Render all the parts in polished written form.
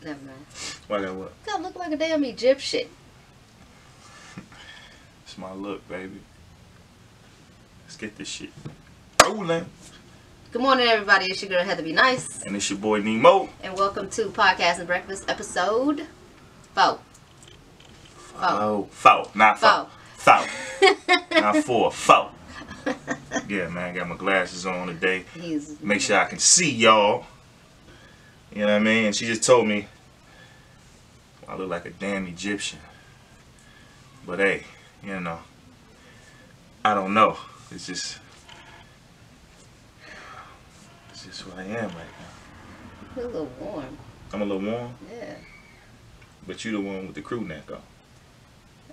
Never mind. Why I got what? You gotta look like a damn Egyptian. It's my look, baby. Let's get this shit rolling. Good morning, everybody. It's your girl, Heather Be Nice. And it's your boy, Nemo. And welcome to Podcast and Breakfast, episode 4. Oh, 4. Not 4. 4. Not 4. 4. Yeah, man, I got my glasses on today. Make sure I can see y'all. You know what I mean? And she just told me I look like a damn Egyptian. But hey, you know, I don't know. It's just who I am right now. You're a little warm. I'm a little warm? Yeah. But you the one with the crew neck on.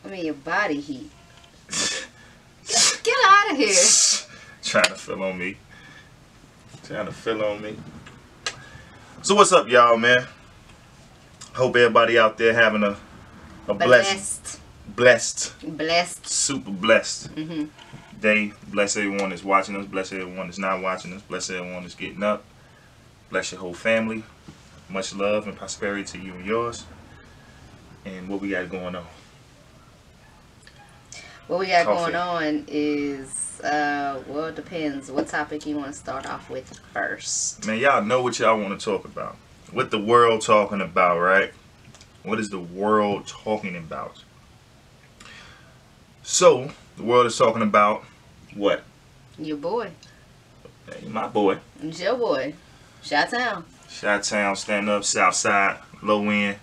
I mean, your body heat. Get out of here. Trying to fill on me. So what's up, y'all, man? Hope everybody out there having a blessed, super blessed day. Bless everyone that's watching us. Bless everyone that's not watching us. Bless everyone that's getting up. Bless your whole family. Much love and prosperity to you and yours. And what we got going on? What we got going on is, well, it depends what topic you want to start off with first. Man, y'all know what y'all want to talk about. What the world talking about, right? What is the world talking about? So, the world is talking about what? Your boy. Hey, my boy. It's your boy. Chi-Town. Chi-Town, stand up, south side, low end,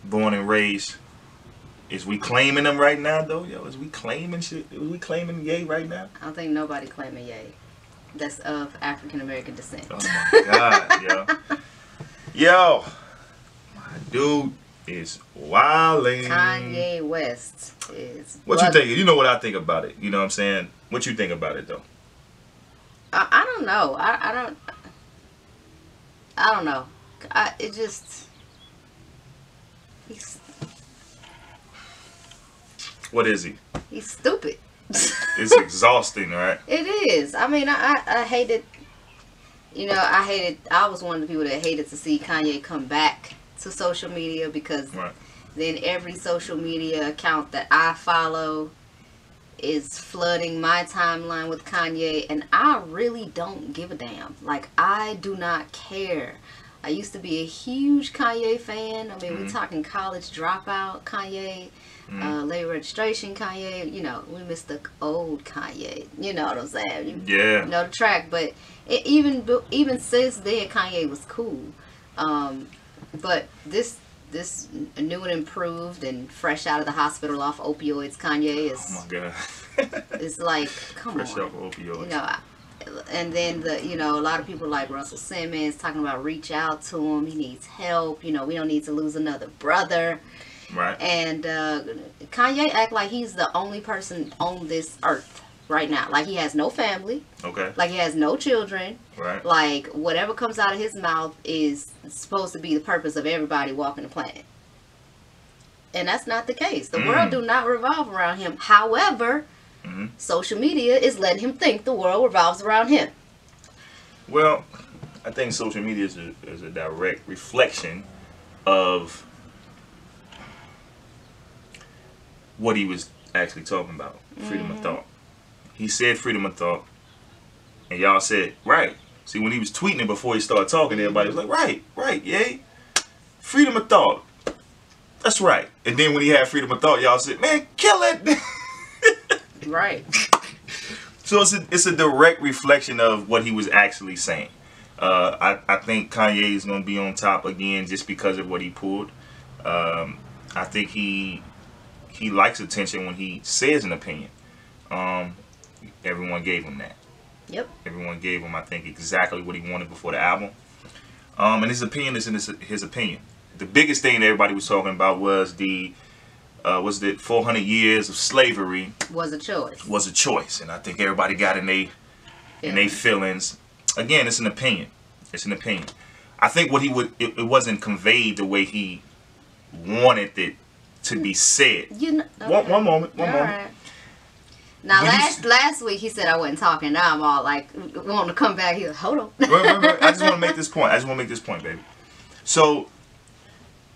born and raised. Is we claiming them right now, though? Yo, is we claiming shit? Is we claiming Ye right now? I don't think nobody claiming Ye. That's of African American descent. Oh my God, yo. Yo, my dude is wilding. Kanye West is. What you think? You know what I think about it. You know what I'm saying? What you think about it, though? I don't know. I don't know. What is he? He's stupid. It's exhausting, right? It is. I mean, I hated, I was one of the people that hated to see Kanye come back to social media because then every social media account that I follow is flooding my timeline with Kanye, and I really don't give a damn. Like, I do not care. I used to be a huge Kanye fan. I mean, we're talking college dropout Kanye, late registration Kanye. You know, we missed the old Kanye. You know what I'm saying? Yeah. You know the track, but even since then, Kanye was cool. But this new and improved and fresh out of the hospital off opioids Kanye is. Oh my God. It's like, come fresh on. off opioids. You know. And then a lot of people like Russell Simmons talking about reach out to him. He needs help. You know, we don't need to lose another brother. Right. And Kanye act like he's the only person on this earth right now. Like, he has no family. Okay. Like, he has no children. Right. Like, whatever comes out of his mouth is supposed to be the purpose of everybody walking the planet. And that's not the case. The world do not revolve around him. However, social media is letting him think the world revolves around him. Well, I think social media is a direct reflection of what he was actually talking about. Freedom of thought. He said freedom of thought. And y'all said, right. See, when he was tweeting it before he started talking, everybody was like, right, yay. Freedom of thought. That's right. And then when he had freedom of thought, y'all said, man, kill it. Right. So it's a direct reflection of what he was actually saying. I think Kanye is going to be on top again just because of what he pulled. I think he likes attention when he says an opinion. Everyone gave him that. Yep. Everyone gave him, I think, exactly what he wanted before the album. And his opinion is in his opinion. The biggest thing that everybody was talking about was the 400 years of slavery was a choice. And I think everybody got in their feelings. Again, it's an opinion. I think what it wasn't conveyed the way he wanted it to be said. One moment. Right. Now, last week he said I wasn't talking. Now I'm all like, wanting to come back here. Hold on. Wait. I just want to make this point. Baby. So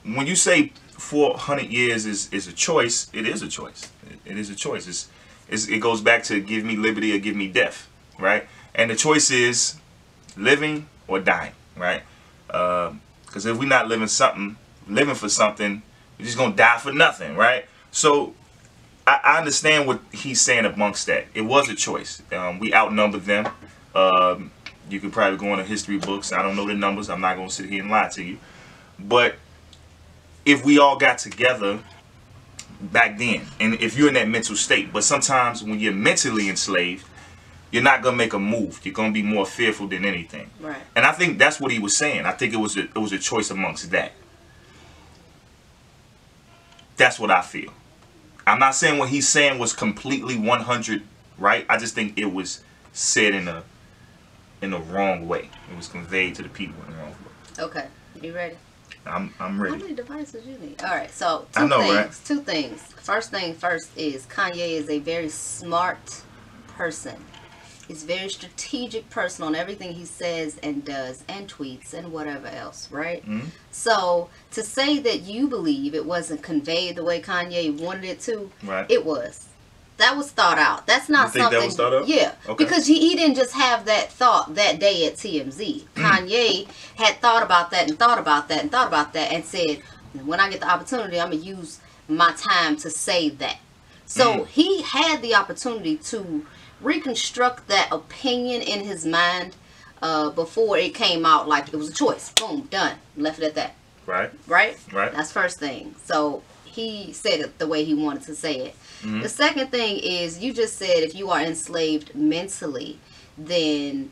when you say 400 years is a choice, it is a choice. It is a choice. It goes back to give me liberty or give me death, right? And the choice is living or dying, right? Because if we're not living for something, we're just gonna die for nothing, right? So I understand what he's saying amongst that. It was a choice. We outnumbered them. You could probably go into history books. I don't know the numbers. I'm not gonna sit here and lie to you. But if we all got together back then, and if you're in that mental state, but sometimes when you're mentally enslaved, you're not gonna make a move. You're gonna be more fearful than anything. Right. And I think that's what he was saying. I think it was a choice amongst that. That's what I feel. I'm not saying what he's saying was completely 100 right. I just think it was said in the wrong way. It was conveyed to the people in the wrong way. Okay. You ready? I'm ready. How many devices you need? All right. So two things. First thing first is Kanye is a very smart person. He's a very strategic person on everything he says and does and tweets and whatever else, right? Mm-hmm. So to say that you believe it wasn't conveyed the way Kanye wanted it to, right. It was. That was thought out. That's not something. That was thought out? Yeah. Okay. Because he didn't just have that thought that day at TMZ. Kanye had thought about that and thought about that and thought about that and said, when I get the opportunity, I'm going to use my time to say that. So he had the opportunity to reconstruct that opinion in his mind before it came out like it was a choice. Boom, done. Left it at that. Right. Right? Right. That's first thing. So he said it the way he wanted to say it. Mm-hmm. The second thing is you just said if you are enslaved mentally, then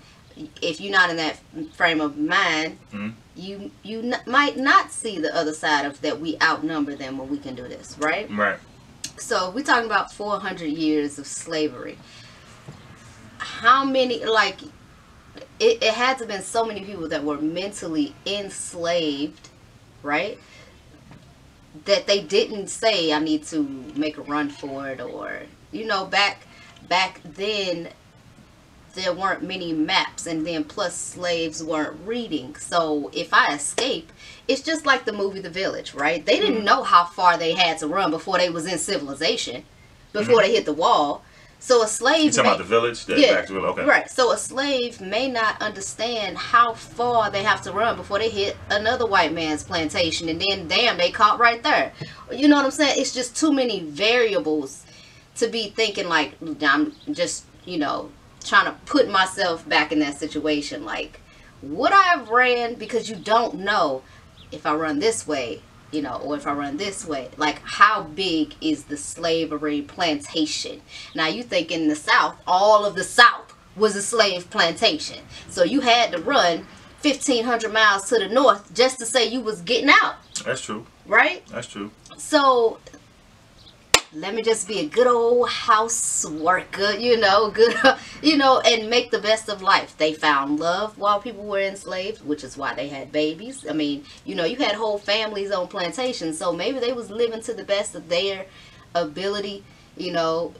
if you're not in that frame of mind, you might not see the other side of that we outnumber them when we can do this, right? Right. So we're talking about 400 years of slavery. How many, like, it had to have been so many people that were mentally enslaved, right? That they didn't say, I need to make a run for it, or, you know, back then, there weren't many maps, and then plus slaves weren't reading. So if I escape, it's just like the movie The Village, right? They didn't know how far they had to run before they was in civilization, before they hit the wall. So a slave... You talking about The Village? Okay. Right. So a slave may not understand how far they have to run before they hit another white man's plantation. And then, damn, they caught right there. You know what I'm saying? It's just too many variables to be thinking like, I'm just, you know, trying to put myself back in that situation. Like, would I have ran? Because you don't know if I run this way, you know, or if I run this way. Like, how big is the slavery plantation? Now, you think in the South, all of the South was a slave plantation. So you had to run 1,500 miles to the north just to say you was getting out. That's true. Right? That's true. So let me just be a good old house worker, you know, and make the best of life. They found love while people were enslaved, which is why they had babies. I mean, you know, you had whole families on plantations, so maybe they was living to the best of their ability, you know,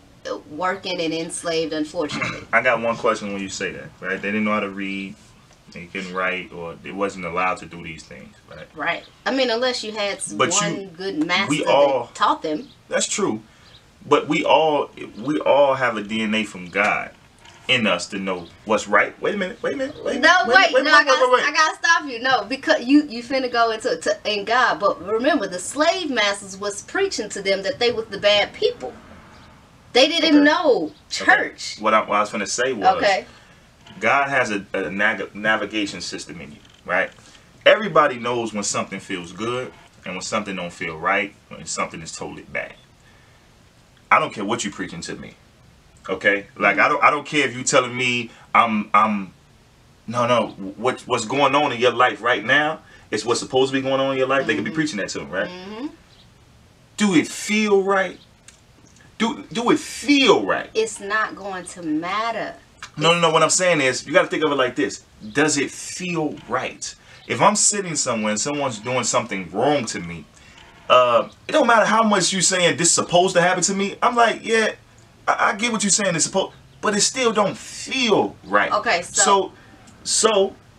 working and enslaved, unfortunately. I got one question when you say that, right? They didn't know how to read, they couldn't write, or they wasn't allowed to do these things, right? Right. I mean, unless you had one good master that taught them. That's true. But we all have a DNA from God in us to know what's right. Wait a minute. I gotta stop you. No, because you finna go into in God. But remember, the slave masters was preaching to them that they was the bad people. They didn't know church. Okay. What I was finna say was, God has a navigation system in you, right? Everybody knows when something feels good and when something don't feel right, when something is totally bad. I don't care what you preaching to me, okay? Like I don't care if you telling me what's going on in your life right now is what's supposed to be going on in your life. They could be preaching that to them, right? Do it feel right? Do it feel right? It's not going to matter. No. What I'm saying is, you got to think of it like this. Does it feel right? If I'm sitting somewhere and someone's doing something wrong to me, it don't matter how much you saying this is supposed to happen to me. I'm like, yeah, I get what you're saying. It's supposed, but it still don't feel right. Okay, so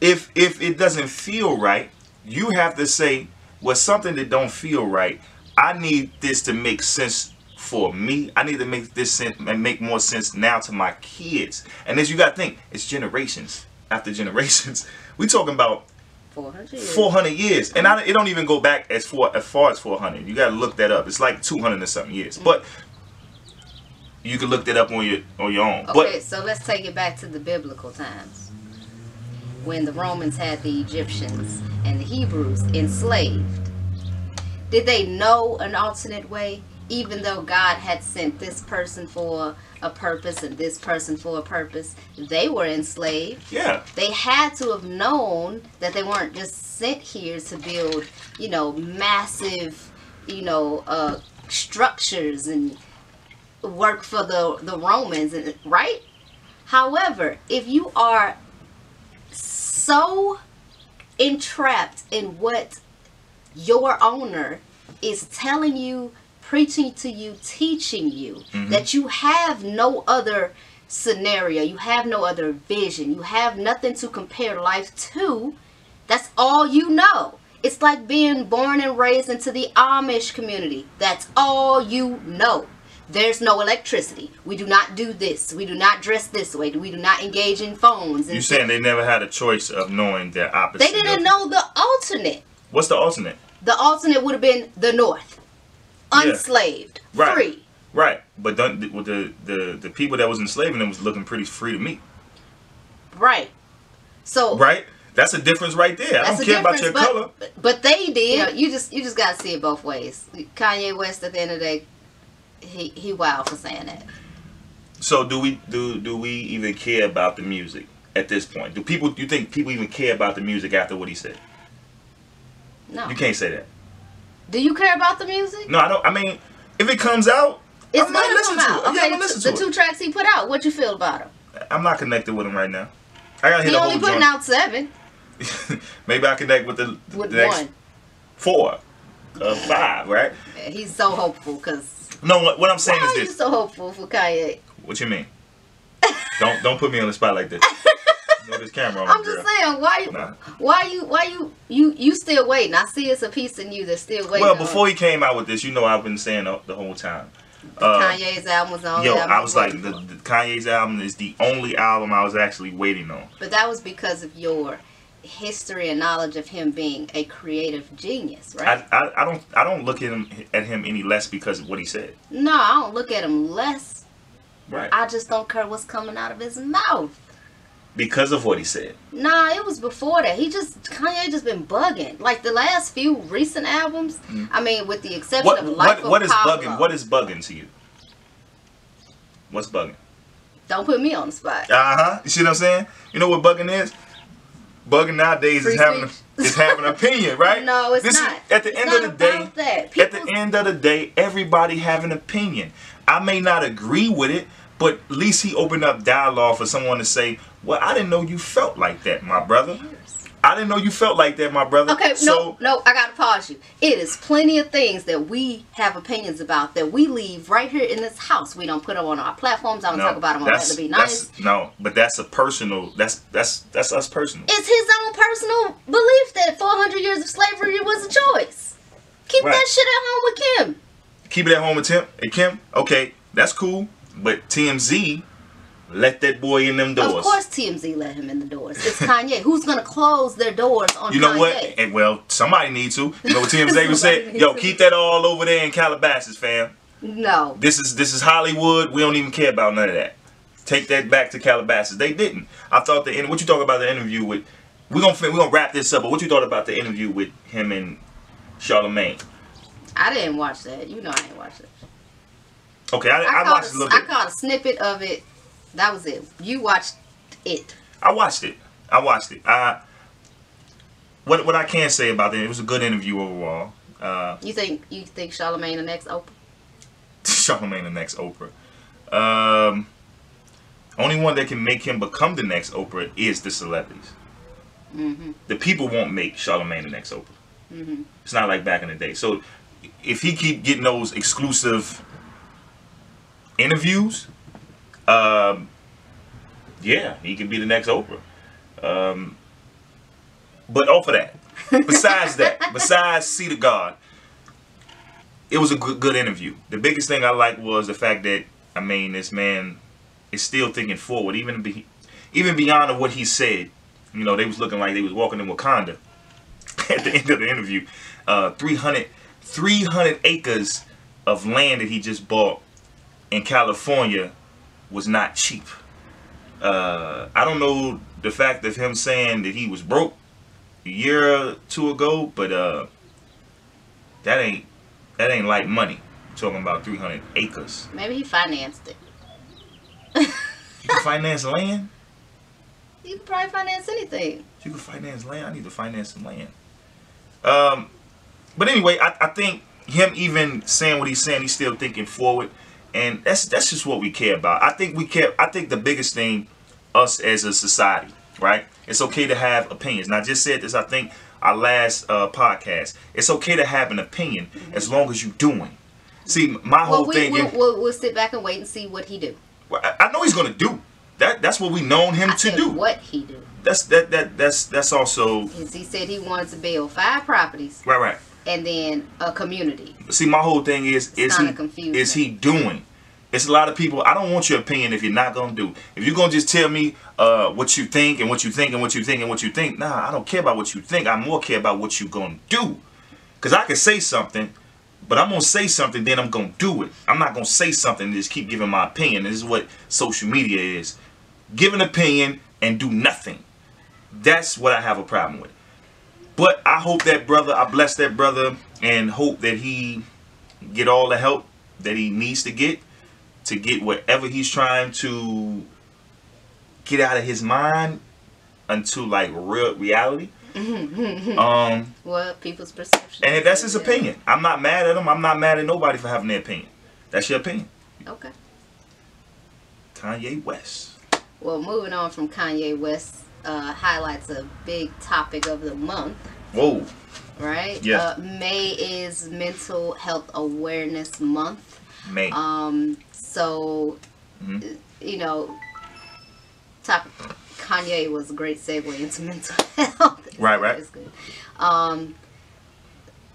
if it doesn't feel right, you have to say, with something that don't feel right, I need this to make sense for me. I need to make this sense and make more sense now to my kids. And as you got to think, it's generations after generations. We talking about 400 years. And it don't even go back as far as 400. You got to look that up. It's like 200 and something years. But you can look that up on your own. Okay, so let's take it back to the biblical times, when the Romans had the Egyptians and the Hebrews enslaved. Did they know an alternate way, even though God had sent this person for a purpose and this person for a purpose? They were enslaved. Yeah. They had to have known that they weren't just sent here to build, massive, structures and work for the Romans, right? However, if you are so entrapped in what your owner is telling you, preaching to you, teaching you, that you have no other scenario, you have no other vision, you have nothing to compare life to, that's all you know. It's like being born and raised into the Amish community. That's all you know. There's no electricity. We do not do this. We do not dress this way. We do not engage in phones. You saying they never had a choice of knowing their opposite? They didn't know the alternate. What's the alternate? The alternate would have been the North. Unslaved. Right. Free. Right. But the people that was enslaving them was looking pretty free to me. Right. So. Right? That's a difference right there. I don't care about your color. But they did. You just got to see it both ways. Kanye West, at the end of the day, he wild for saying that. So do we even care about the music at this point? Do you think people even care about the music after what he said? No. You can't say that. Do you care about the music? No, I don't. I mean, if it comes out, it's I'm not listening to it. Okay, Yeah, I'm listen to the 2 tracks he put out, what you feel about him? I'm not connected with him right now. I gotta hit he a whole only putting out 7. Maybe I connect with the next 1. 4, 5, right? He's so hopeful because. No, what I'm saying is this. Why are you so hopeful for Kanye? What you mean? don't put me on the spot like this. You know this camera on, I'm just saying, why you still waiting? I see it's a piece in you that's still waiting. Well, before he came out with this, I've been saying the whole time. Kanye's album was the only album. I was like, the Kanye's album is the only album I was actually waiting on. But that was because of your history and knowledge of him being a creative genius, right? I don't look at him any less because of what he said. No, I don't look at him less. Right. I just don't care what's coming out of his mouth. Because of what he said. Nah, it was before that. Kanye just been bugging. Like the last few recent albums, I mean, with the exception of Life of Pablo. What is bugging to you? What's bugging? Don't put me on the spot. You see what I'm saying? You know what bugging is? Bugging nowadays is having an opinion, right? No, it's not. At the end of the day, everybody have an opinion. I may not agree with it, but at least he opened up dialogue for someone to say, well, I didn't know you felt like that, my brother. I didn't know you felt like that, my brother. Okay, no, I gotta pause you. It is plenty of things that we have opinions about that we leave right here in this house. We don't put them on our platforms. I don't talk about them on Let It Be Nice. No, but that's a personal. That's us personal. It's his own personal belief that 400 years of slavery was a choice. Keep that shit at home with Kim. Keep it at home with Kim. Okay, that's cool. But TMZ let that boy in them doors. Of course TMZ let him in the doors. It's Kanye. Who's going to close their doors on Kanye? You know what? And, well, somebody needs to. You know what TMZ was saying? Yo, keep that all over there in Calabasas, fam. No. This is Hollywood. We don't even care about none of that. Take that back to Calabasas. They didn't. I thought what you talk about the interview with, we're gonna wrap this up, but what you thought about the interview with him and Charlamagne? I didn't watch that. You know I didn't watch it. Okay, I watched a little bit. I caught a snippet of it. That was it. You watched it. I watched it. What I can say about it was a good interview overall. You think Charlamagne the next Oprah? Charlamagne the next Oprah. Only one that can make him become the next Oprah is the celebrities. The people won't make Charlamagne the next Oprah. It's not like back in the day. So if he keep getting those exclusive interviews, yeah, he can be the next Oprah. But off of that, besides that, besides see the God, it was a good interview. The biggest thing I liked was the fact that, I mean, this man is still thinking forward, even beyond of what he said. You know, they was looking like they was walking in Wakanda at the end of the interview. 300 acres of land that he just bought in California was not cheap. I don't know the fact of him saying that he was broke a year or two ago, but that ain't like money. Talking about 300 acres. Maybe he financed it. You can finance land? You can probably finance anything. You can finance land? I need to finance some land. But anyway, I think him even saying what he's saying, he's still thinking forward. And that's just what we care about. I think the biggest thing, us as a society, right? It's okay to have opinions. And I just said this, I think, our last podcast. It's okay to have an opinion as long as you're doing. See, my whole thing... We'll sit back and wait and see what he do. I know he's going to do. That's what we known him to do. What he do. That's also... He said he wanted to build 5 properties. Right. And then a community. See, my whole thing is he doing? It's a lot of people. I don't want your opinion if you're not gonna do. If you're gonna just tell me what you think and what you think and what you think and what you think, nah, I don't care about what you think. I more care about what you're gonna do. Cause I can say something, but I'm gonna say something, then I'm gonna do it. I'm not gonna say something and just keep giving my opinion. This is what social media is: give an opinion and do nothing. That's what I have a problem with. But I hope that brother, I bless that brother, and hope that he get all the help that he needs to get whatever he's trying to get out of his mind into like real reality. Well, people's perception. And that's his opinion. I'm not mad at him. I'm not mad at nobody for having their opinion. That's your opinion. Okay. Kanye West. Well, moving on from Kanye West, highlights a big topic of the month. Whoa. Right? Yeah. May is Mental Health Awareness Month. May. So, you know, Kanye was a great segue into mental health. Right. It's good.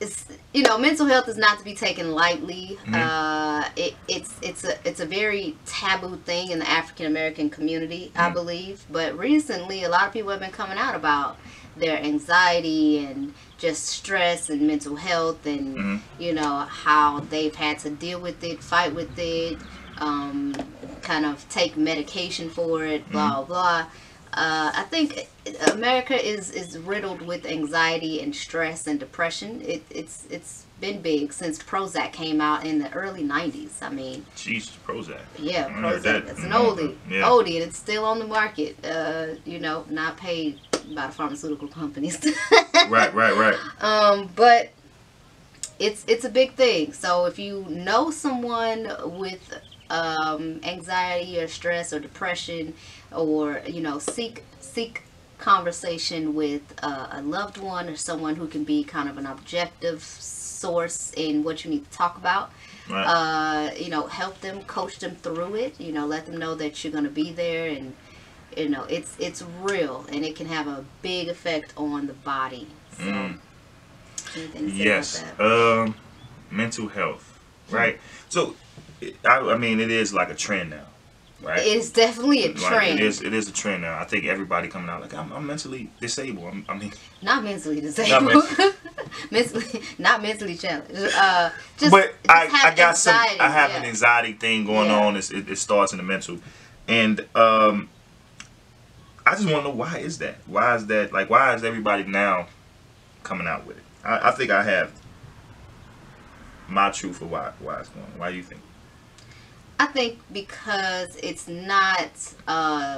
It's, you know, mental health is not to be taken lightly. It's a very taboo thing in the African American community, I believe. But recently, a lot of people have been coming out about their anxiety and just stress and mental health, and you know, how they've had to deal with it, fight with it, kind of take medication for it, blah blah. I think America is riddled with anxiety and stress and depression. It's been big since Prozac came out in the early 90s. I mean, Jesus, Prozac. Yeah, Prozac. It's an oldie, and it's still on the market. You know, not paid by the pharmaceutical companies. Right. But it's a big thing. So if you know someone with anxiety or stress or depression, or you know, seek conversation with a loved one or someone who can be kind of an objective source in what you need to talk about. Right. You know, help them, coach them through it. You know, let them know that you're going to be there, and you know, it's real, and it can have a big effect on the body. So, anything to say about that? Mental health, right? So, I mean, it is like a trend now, right? It's definitely a trend. It is a trend now. I think everybody coming out like, I'm mentally disabled. I mean, not mentally disabled. Not mentally challenged. But I got anxiety. I have an anxiety thing going on. It starts in the mental, and I just want to know, why is that? Why is that? Like, why is everybody now coming out with it? I think I have my truth for why it's going on. Why do you think? I think because it's not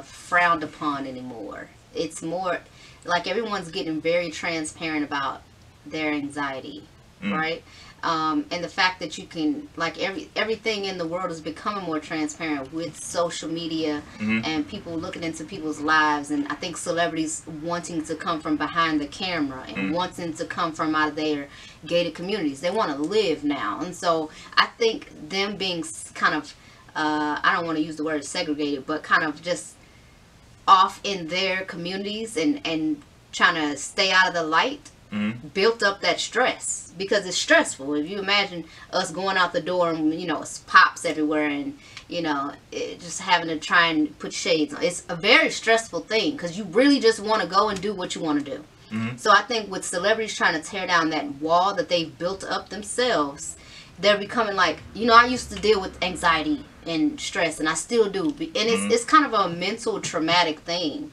frowned upon anymore. It's more like everyone's getting very transparent about their anxiety, right? And the fact that you can, like, everything in the world is becoming more transparent with social media and people looking into people's lives, and I think celebrities wanting to come from behind the camera and wanting to come from out of their gated communities. They want to live now, and so I think them being kind of I don't want to use the word segregated, but kind of just off in their communities and trying to stay out of the light built up that stress, because it's stressful. If you imagine us going out the door and, you know, it's pops everywhere and, you know, just having to try and put shades on. It's a very stressful thing because you really just want to go and do what you want to do. So I think with celebrities trying to tear down that wall that they've built up themselves, they're becoming like, you know, I used to deal with anxiety and stress, and I still do. And it's kind of a mental traumatic thing.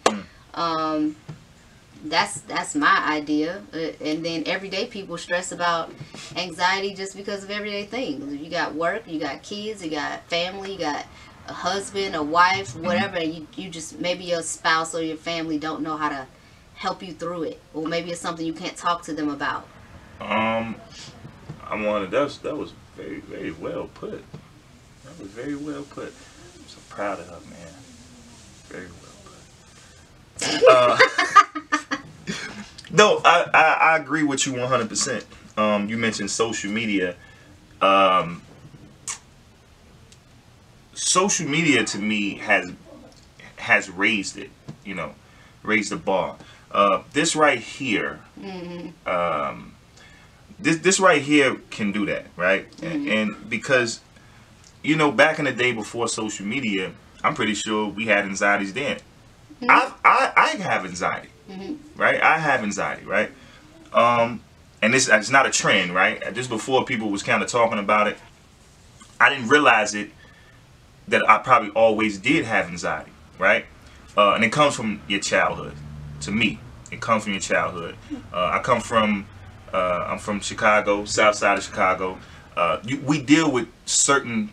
That's my idea. And then everyday people stress about anxiety just because of everyday things. You got work, you got kids, you got family, you got a husband, a wife, whatever. And you just, maybe your spouse or your family don't know how to help you through it, or maybe it's something you can't talk to them about. That was very, very well put. That was very well put. I'm so proud of her, man. Very well put. No, I agree with you 100%. You mentioned social media. Social media to me has raised it, you know, raised the bar. This right here, this right here can do that, right? And because, you know, back in the day before social media, I'm pretty sure we had anxieties then. I have anxiety, right? I have anxiety, right? And it's not a trend, right? Just before people was kind of talking about it, I didn't realize it, that I probably always did have anxiety, right? And it comes from your childhood. To me, it comes from your childhood. I'm from Chicago, south side of Chicago. We deal with certain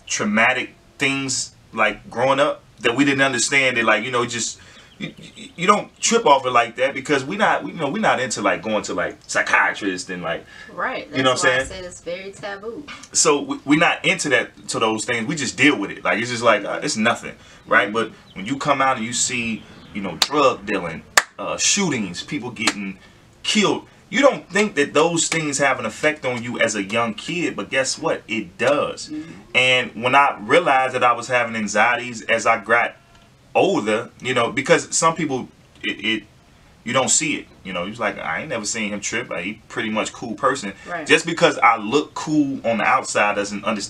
traumatic things like growing up that we didn't understand. That, like, you know, just you don't trip off it like that because we're not into like going to like psychiatrists and like, right. That's, you know what I'm saying? I said it's very taboo. So we're not into those things. We just deal with it. Like, it's just like it's nothing, right? But when you come out and you see, you know, drug dealing, shootings, people getting killed, you don't think that those things have an effect on you as a young kid, but guess what? It does. And when I realized that I was having anxieties as I got older, you know, because some people, you don't see it. You know, he's like, I ain't never seen him trip. Like, he pretty much cool person. Right. Just because I look cool on the outside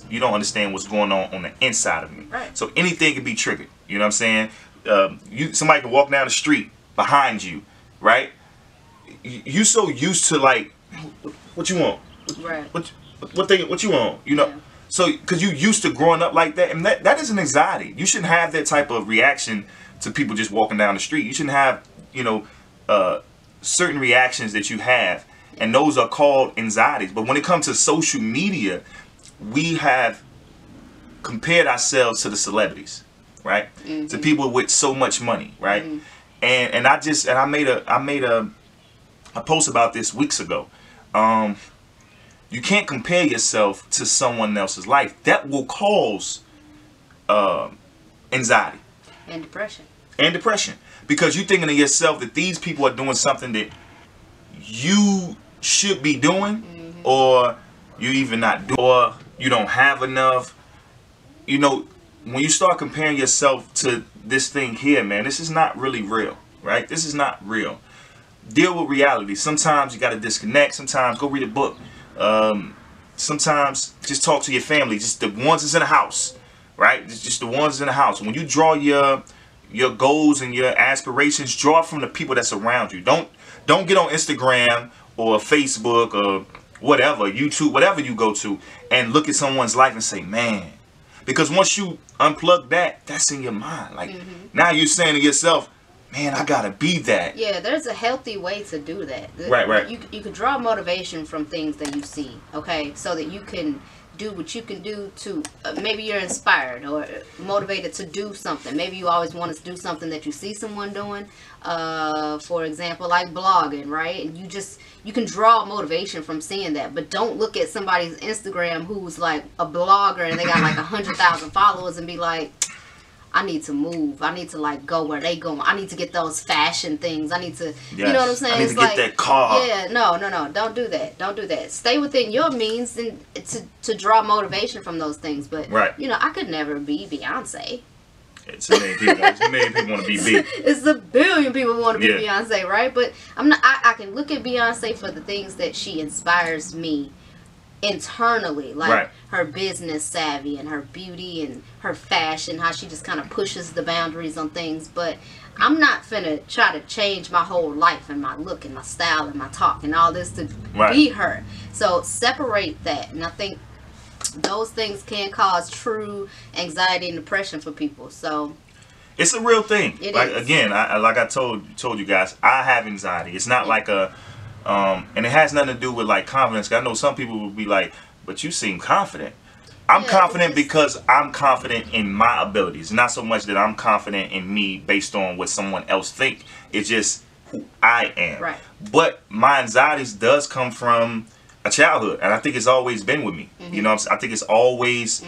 you don't understand what's going on the inside of me. Right. So anything can be triggered. You know what I'm saying? Somebody can walk down the street behind you, right? You so used to like, what you want? Right. What you want? You know. Yeah. So, because you used to growing up like that, and that is an anxiety. You shouldn't have that type of reaction to people just walking down the street. You shouldn't have, you know, certain reactions that you have, and those are called anxieties. But when it comes to social media, we have compared ourselves to the celebrities, right? To people with so much money, right? And I made a post about this weeks ago. You can't compare yourself to someone else's life. That will cause anxiety and depression. Because you're thinking to yourself that these people are doing something that you should be doing, or you even not do, or you don't have enough. You know, when you start comparing yourself to this thing here, man, this is not really real, right? This is not real. Deal with reality. Sometimes you got to disconnect. Sometimes go read a book. Sometimes just talk to your family, just the ones that's in the house, right? Just the ones in the house. When you draw your goals and your aspirations, draw from the people that's around you. Don't get on Instagram or Facebook or whatever, YouTube, whatever you go to, and look at someone's life and say, man, because once you unplug that's in your mind. Like, now you're saying to yourself, man, I gotta be that. Yeah, there's a healthy way to do that. Right. You can draw motivation from things that you see, okay? So that you can do what you can do to, maybe you're inspired or motivated to do something. Maybe you always want to do something that you see someone doing. For example, like blogging, right? And you can draw motivation from seeing that. But don't look at somebody's Instagram who's like a blogger and they got like 100,000 followers and be like, I need to move. I need to like go where they going. I need to get those fashion things. I need to, you know what I'm saying? I need to get that car. Yeah, no. Don't do that. Don't do that. Stay within your means and to draw motivation from those things. But, you know, I could never be Beyonce. It's a million people. It's a million people want to be B. It's a billion people want to be Beyonce, right? But I'm not. I can look at Beyonce for the things that she inspires me internally, like her business savvy and her beauty and her fashion, how she just kind of pushes the boundaries on things. But I'm not finna try to change my whole life and my look and my style and my talk and all this to be her. So separate that, and I think those things can cause true anxiety and depression for people. So it's a real thing. Again, like I told you guys, I have anxiety. It's not like a and it has nothing to do with like confidence. I know some people will be like, but you seem confident. I'm confident because I'm confident in my abilities. Not so much that I'm confident in me based on what someone else think. It's just who I am. Right. But my anxieties does come from a childhood, and I think it's always been with me. You know, I think it's always,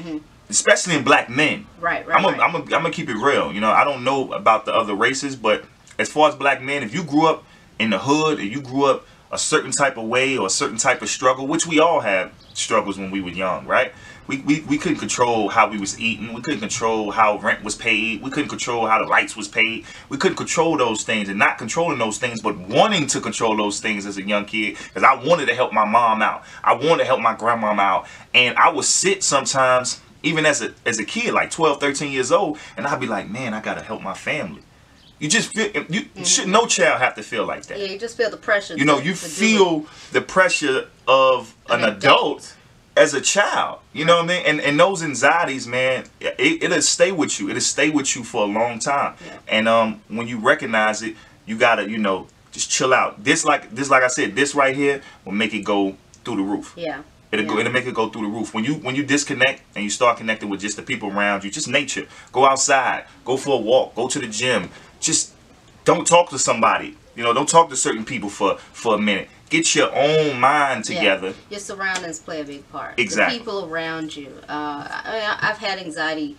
especially in black men. I'm gonna keep it real. You know, I don't know about the other races, but as far as black men, if you grew up in the hood and you grew up a certain type of way or a certain type of struggle, which we all have struggles when we were young, right? We couldn't control how we was eating. We couldn't control how rent was paid. We couldn't control how the lights was paid. We couldn't control those things, and not controlling those things, but wanting to control those things as a young kid, because I wanted to help my mom out. I wanted to help my grandmom out. And I would sit sometimes, even as a kid, like 12, 13 years old, and I'd be like, man, I got to help my family. You just feel, should no child have to feel like that. Yeah, you just feel the pressure. You know, you feel the pressure of an adult as a child. You know what I mean? And those anxieties, man, it'll stay with you. It'll stay with you for a long time. Yeah. And when you recognize it, you gotta, you know, just chill out. This like I said, this right here will make it go through the roof. Yeah. It'll make it go through the roof. When you disconnect and you start connecting with just the people around you, just nature. Go outside, go for a walk, go to the gym. Just don't talk to somebody. You know, don't talk to certain people for a minute. Get your own mind together. Your surroundings play a big part. Exactly. The people around you. I've had anxiety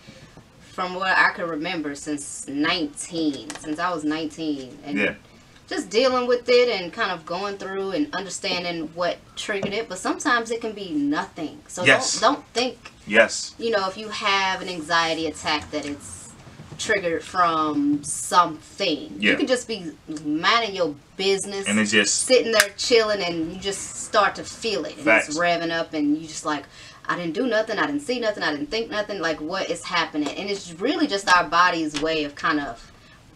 from what I can remember since I was 19. And just dealing with it and kind of going through and understanding what triggered it. But sometimes it can be nothing. So don't think, you know, if you have an anxiety attack that it's triggered from something. You can just be minding your business and it's just sitting there chilling, and you just start to feel it, and it's revving up, and you just like, I didn't do nothing, I didn't see nothing, I didn't think nothing, like what is happening? And it's really just our body's way of kind of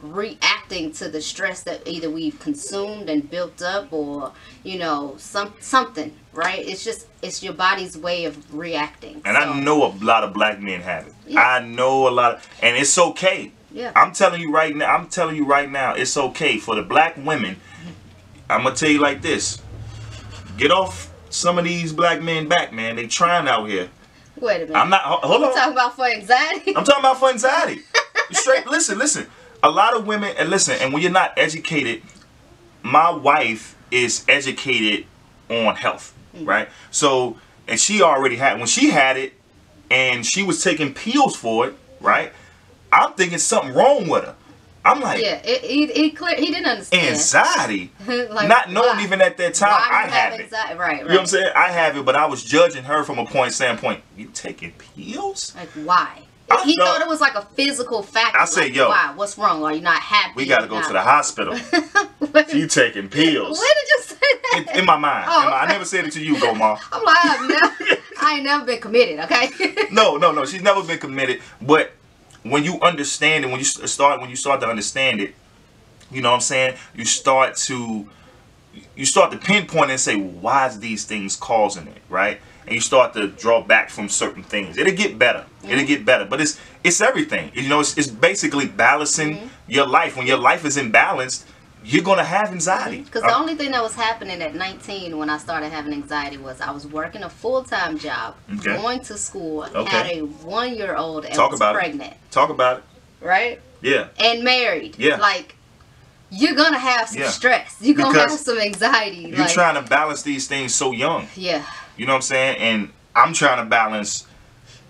reacting to the stress that either we've consumed and built up, or you know, something, right? It's your body's way of reacting. And I know a lot of black men have it. I know a lot of, and it's okay. I'm telling you right now, it's okay for the black women. I'm gonna tell you like this: get off some of these black men back, man. They trying out here. Wait a minute. I'm not. Hold on. You talking about for anxiety? I'm talking about for anxiety. Straight. Listen. A lot of women, and listen, and when you're not educated, my wife is educated on health, right? So, and she already had, when she had it, and she was taking pills for it, right? I'm thinking something wrong with her. I'm like, he didn't understand. Anxiety, like, not knowing even at that time I have it. Right. You know what I'm saying? I have it, but I was judging her from a standpoint. You taking pills? Like, why? He thought it was like a physical factor. I said, yo, why? What's wrong? Are you not happy? We got to go to the hospital. You taking pills. When did you say that? In my mind. I never said it to you, Gomar. I'm like, I ain't never been committed, okay? No. She's never been committed. But when you understand it, when you start to understand it, you know what I'm saying? You start to pinpoint and say, why is these things causing it, right? And you start to draw back from certain things. It'll get better. It'll get better. But it's everything. You know, it's basically balancing your life. When your life is imbalanced, you're going to have anxiety. Because the only thing that was happening at 19 when I started having anxiety was I was working a full-time job, going to school, had a 1-year-old and was pregnant. Talk about it. Right? Yeah. And married. Yeah. Like, you're going to have some stress. You're going to have some anxiety. You're trying to balance these things so young. Yeah. You know what I'm saying? And I'm trying to balance,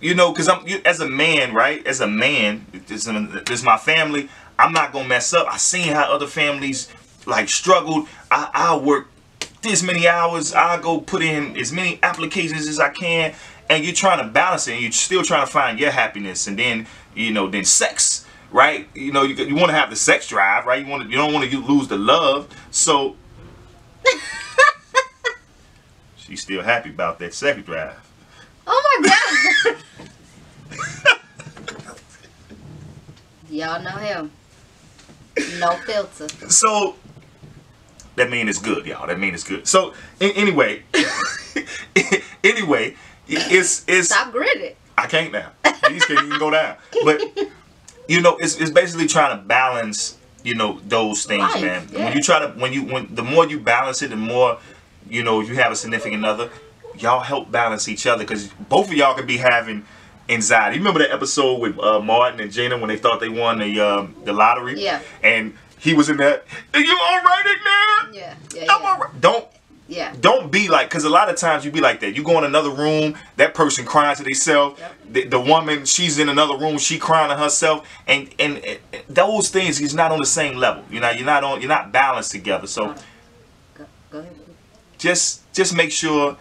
you know, because as a man, right? As a man, this is my family. I'm not going to mess up. I seen how other families, like, struggled. I'll work this many hours. I'll go put in as many applications as I can. And you're trying to balance it. And you're still trying to find your happiness. And then, you know, then sex. right? You know, you want to have the sex drive, right? You don't want to lose the love. So she's still happy about that sex drive. Oh my God. Y'all know him. No filter. So that mean it's good, y'all. That mean it's good. So anyway, it's stop gritting. I can't now. These can't even go down. But you know, it's basically trying to balance, you know, those things, Life, man. yeah. When the more you balance it, the more, you know, you have a significant other, y'all help balance each other, because both of y'all could be having anxiety. You remember that episode with Martin and Gina when they thought they won the lottery? Yeah. And he was in that. Are you all right in there? Yeah. Yeah. I'm all right. Don't be like, because a lot of times you be like that. You go in another room, that person crying to themselves. Yep. The woman, she's in another room, she crying to herself, and those things is not on the same level. You know, you're not balanced together. So go ahead. Just make sure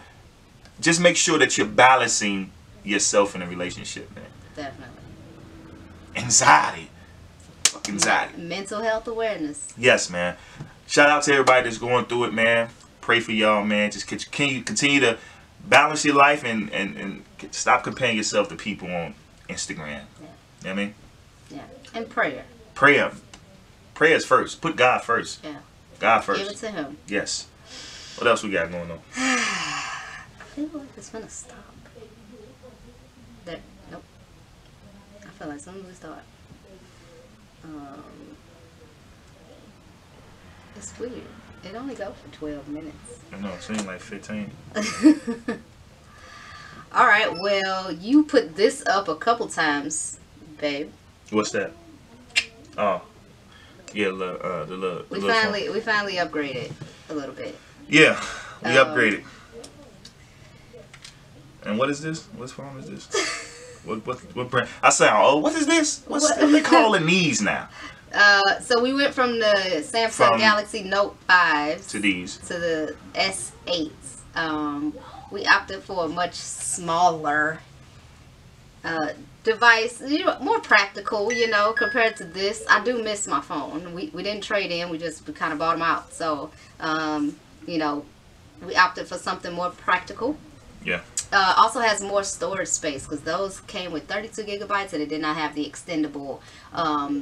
that you're balancing yourself in a relationship, man. Definitely. Anxiety. Fuck anxiety. Mental health awareness. Yes, man. Shout out to everybody that's going through it, man. Pray for y'all, man. Just continue to balance your life and stop comparing yourself to people on Instagram. Yeah. You know what I mean? Yeah. And prayer. Prayer is first. Put God first. Yeah. God first. Give it to him. Yes. What else we got going on? I feel like it's gonna stop. Nope. I feel like as soon as we start. It's weird. It only goes for 12 minutes. I know, it seemed like 15. Alright, well, you put this up a couple times, babe. What's that? Oh. Yeah, we finally upgraded a little bit. Yeah, we upgraded. And what is this? What phone is this? what brand? I sound, what is this? What they calling these now? So we went from the Samsung Galaxy Note 5s to these to the S8s. We opted for a much smaller device, more practical, compared to this. I do miss my phone. We didn't trade in. We kind of bought them out. So, we opted for something more practical. Yeah. Also has more storage space, because those came with 32 gigabytes and it did not have the extendable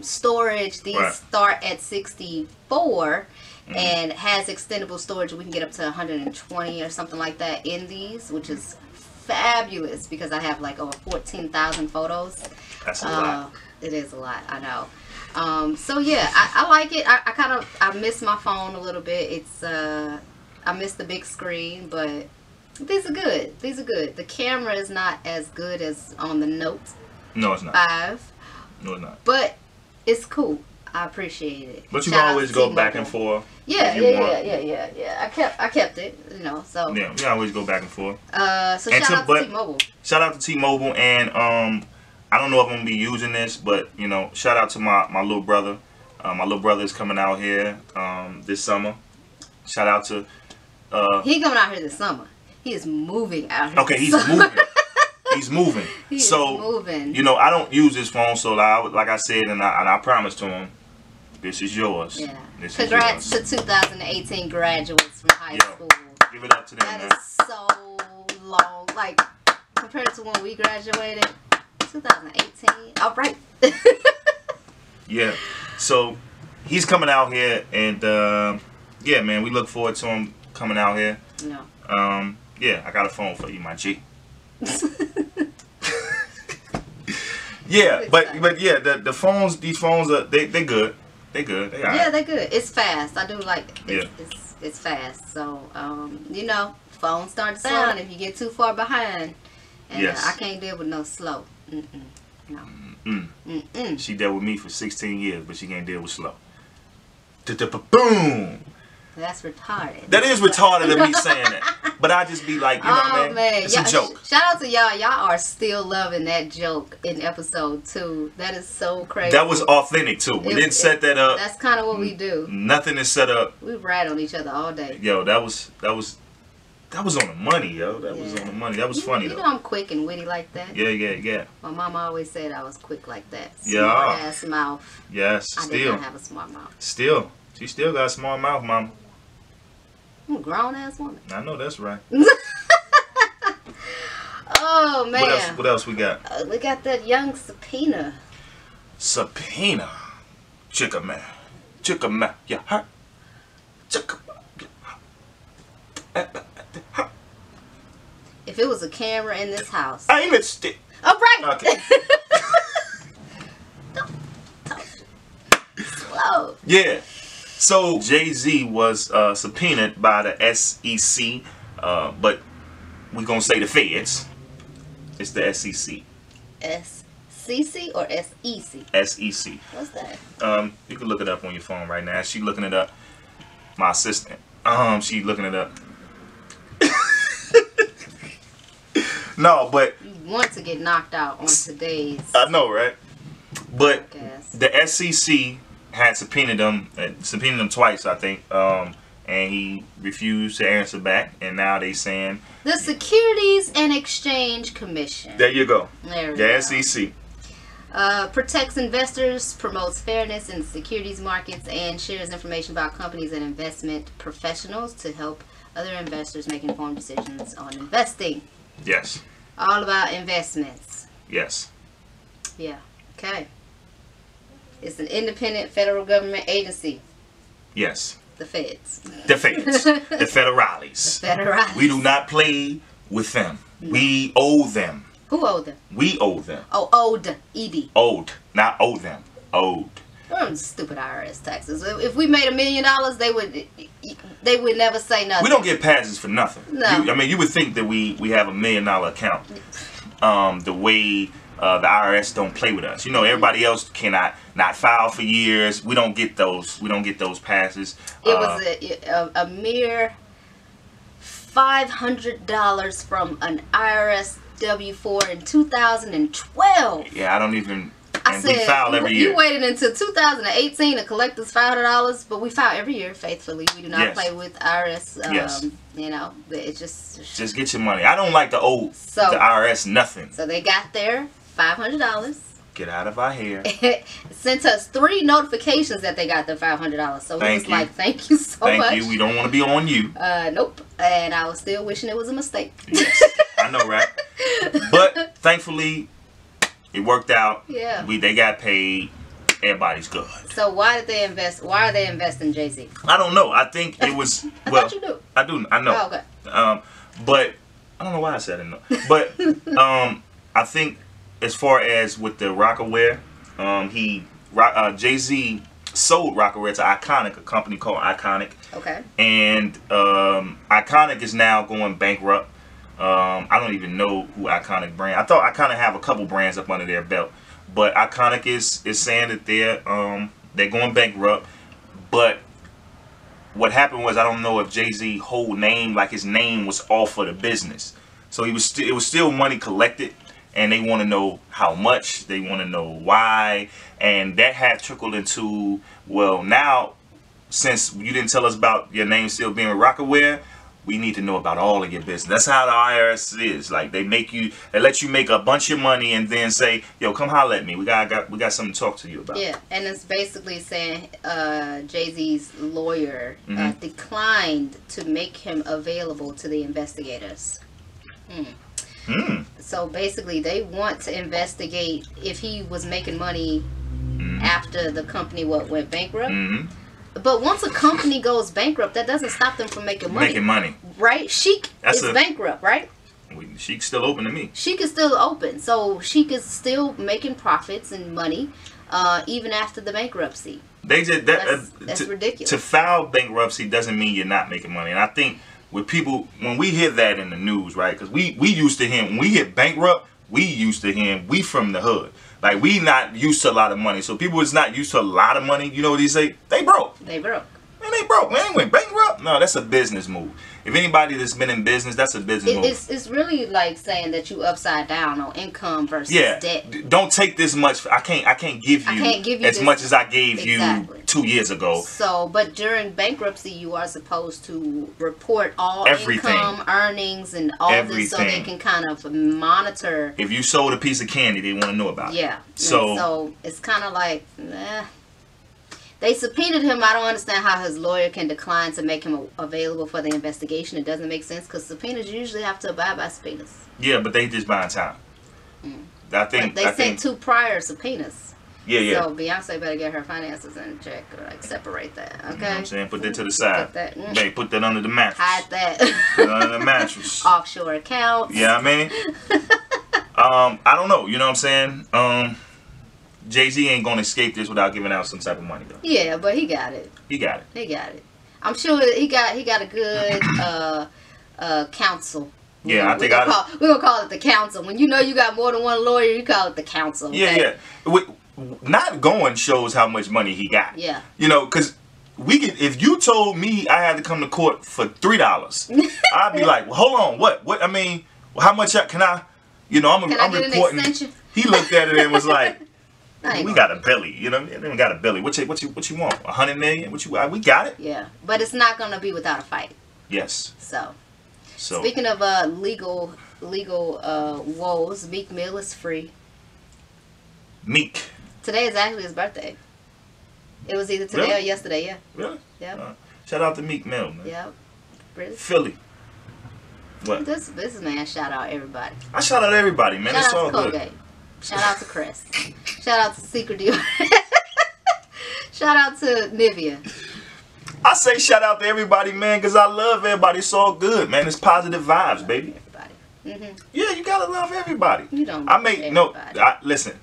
storage. These start at 64 and has extendable storage. We can get up to 120 or something like that in these, which is fabulous, because I have like over 14,000 photos. That's a lot. It is a lot, I know. So yeah, I like it. I miss my phone a little bit. It's I miss the big screen, but these are good. These are good. The camera is not as good as on the Note. No, it's not. 5. No, it's not. But it's cool. I appreciate it. But you can always go back and forth. Yeah. I kept it, so. Yeah, we always go back and forth. So shout out to T-Mobile. Shout out to T-Mobile, and I don't know if I'm gonna be using this, but shout out to my little brother. My little brother is coming out here this summer. Shout out to. He coming out here this summer. He is moving out here. Okay, he's moving. He's moving. He's moving. I don't use this phone, so like I said, and I promised to him, this is yours. Yeah. Congrats to 2018 graduates from high school. Give it up to them, man. That is so long. Like, compared to when we graduated, 2018. All right. Yeah. So, he's coming out here, and yeah, man, we look forward to him coming out here. Yeah. Yeah, I got a phone for you, my G. Yeah, but yeah, the phones, these phones are they good. They good. They all right. Yeah, they're good. It's fast. I do like it. Yeah. It's fast. So phones start to slow if you get too far behind. And yes. I can't deal with no slow. No. She dealt with me for 16 years, but she can't deal with slow. Boom. That's retarded. That is retarded of me saying that. But I just be like, man, it's a joke. Shout out to y'all. Y'all are still loving that joke in episode 2. That is so crazy. That was authentic too. We didn't set that up. That's kind of what we do. Nothing is set up. We rat on each other all day. Yo, that was That was on the money, yo. That was on the money. That was funny, though. You know I'm quick and witty like that. Yeah. My mama always said I was quick like that. Yeah. Smart ass mouth. Yes, I did not have a smart mouth. Still. She still got a smart mouth, mama. I'm a grown ass woman. I know that's right. Oh, man. What else we got? We got that young subpoena. Subpoena. Chicka man. Yeah, huh? Chicka. If it was a camera in this house. I missed it. Oh, right. Okay. Don't talk slow. Yeah. So Jay-Z was subpoenaed by the SEC, but we're going to say the feds. It's the SEC. SCC or SEC? SEC. What's that? You can look it up on your phone right now. She's looking it up. My assistant. She's looking it up. No, but you want to get knocked out on today's. I know, right? But podcast. The SEC had subpoenaed him twice, I think. And he refused to answer back, and now they saying the Securities and Exchange Commission. There you go. There we go. SEC. Protects investors, promotes fairness in securities markets, and shares information about companies and investment professionals to help other investors make informed decisions on investing. Yes. All about investments. Yes. Yeah. Okay. It's an independent federal government agency. Yes. The feds. The feds. The federales. The federales. We do not play with them. No. We owe them. Who owed them? We owe them. Oh, owed. ED. Owed. Not owe them. Owed. Stupid IRS taxes. If we made $1 million, they would never say nothing. We don't get passes for nothing. No. I mean, you would think that we have $1 million account. The way the IRS don't play with us. You know, everybody else cannot not file for years. We don't get those. We don't get those passes. It was a mere $500 from an IRS W-4 in 2012. Yeah, I don't even. I and said, we file every year. You waited until 2018 to collect this $500, but we file every year faithfully. We do not play with IRS. Yes. You know, it's just get your money. I don't like to owe the IRS nothing. So they got their $500. Get out of our hair. Sent us 3 notifications that they got their $500. So it was like, thank you so much. Thank you. We don't want to be on you. Nope. And I was still wishing it was a mistake. Yes. I know, right? But thankfully, it worked out. Yeah. They got paid. Everybody's good. So why did they invest? Why are they investing in Jay-Z? I don't know. I think it was. I thought you knew. I do. I know. Oh, okay. But I don't know why I said it. No. But I think as far as with the Rocawear, Jay-Z sold Rocawear to Iconic, a company called Iconic. Okay. And Iconic is now going bankrupt. I don't even know who Iconic brand. I thought Iconic have a couple brands up under their belt, but Iconic is saying that they're going bankrupt. But what happened was, I don't know if Jay-Z whole name, like his name was off of the business, so it was still money collected, and they want to know how much, they want to know why, and that had trickled into, well, now since you didn't tell us about your name still being Rocawear, we need to know about all of your business. That's how the IRS is. Like, they let you make a bunch of money and then say, yo, come holler at me. We got something to talk to you about. Yeah, and it's basically saying Jay-Z's lawyer declined to make him available to the investigators. So basically, they want to investigate if he was making money after the company went bankrupt. But once a company goes bankrupt, that doesn't stop them from making money. Right? Chic is bankrupt, right? Chic's still open to me. Chic is still open. So Chic is still making profits and money even after the bankruptcy. That's ridiculous. To file bankruptcy doesn't mean you're not making money. And I think with people, when we hear that in the news, right? Because we used to hear, when we hit bankrupt, we from the hood. Like, we not used to a lot of money. So people is not used to a lot of money. You know what they say? They broke. They broke. Man, they stay broke. We ain't went bankrupt. No, that's a business move. If anybody that's been in business, that's a business move. It's really like saying that you upside down on income versus debt. Don't take this much. I can't give you as much as I gave you 2 years ago. So, but during bankruptcy, you are supposed to report all income, earnings, and all this, so they can kind of monitor. If you sold a piece of candy, they want to know about it. Yeah. So it's kind of like, they subpoenaed him. I don't understand how his lawyer can decline to make him available for the investigation. It doesn't make sense because subpoenas usually have to abide by subpoenas. Yeah, but they just buying time. I think they sent 2 prior subpoenas. Yeah. So Beyonce better get her finances in check, or like separate that. Okay. You know what I'm saying? Put that to the side. Put that under the mattress. Hide that. Put it under the mattress. Offshore accounts. Yeah, I mean, I don't know. You know what I'm saying? Jay-Z ain't gonna escape this without giving out some type of money, though. Yeah, but he got it. He got it. He got it. I'm sure he got a good counsel. Yeah, we're gonna call it the counsel. When you know you got more than one lawyer, you call it the counsel. Okay? Yeah. Not going shows how much money he got. Yeah. You know, because if you told me I had to come to court for $3, I'd be like, well, hold on, what? I mean, how much can I? You know, I'm reporting. He looked at it and was like, we got a belly. You know, we got a belly. What you want? 100 million? We got it. Yeah, but it's not gonna be without a fight. Yes. So speaking of legal woes, Meek Mill is free. Meek. Today is actually his birthday. It was either today or yesterday. Yeah. Really? Yeah. Shout out to Meek Mill, man. Yeah. Really? Philly. What? This man shout out everybody. I shout out everybody, man. Shout it's out all to Colgate. good. Shout out to Crest. Shout out to Secret Dior. Shout out to Nivea. I say shout out to everybody, man, because I love everybody. It's all good, man. It's positive vibes, baby. Everybody. Yeah, you gotta love everybody. You don't. Listen.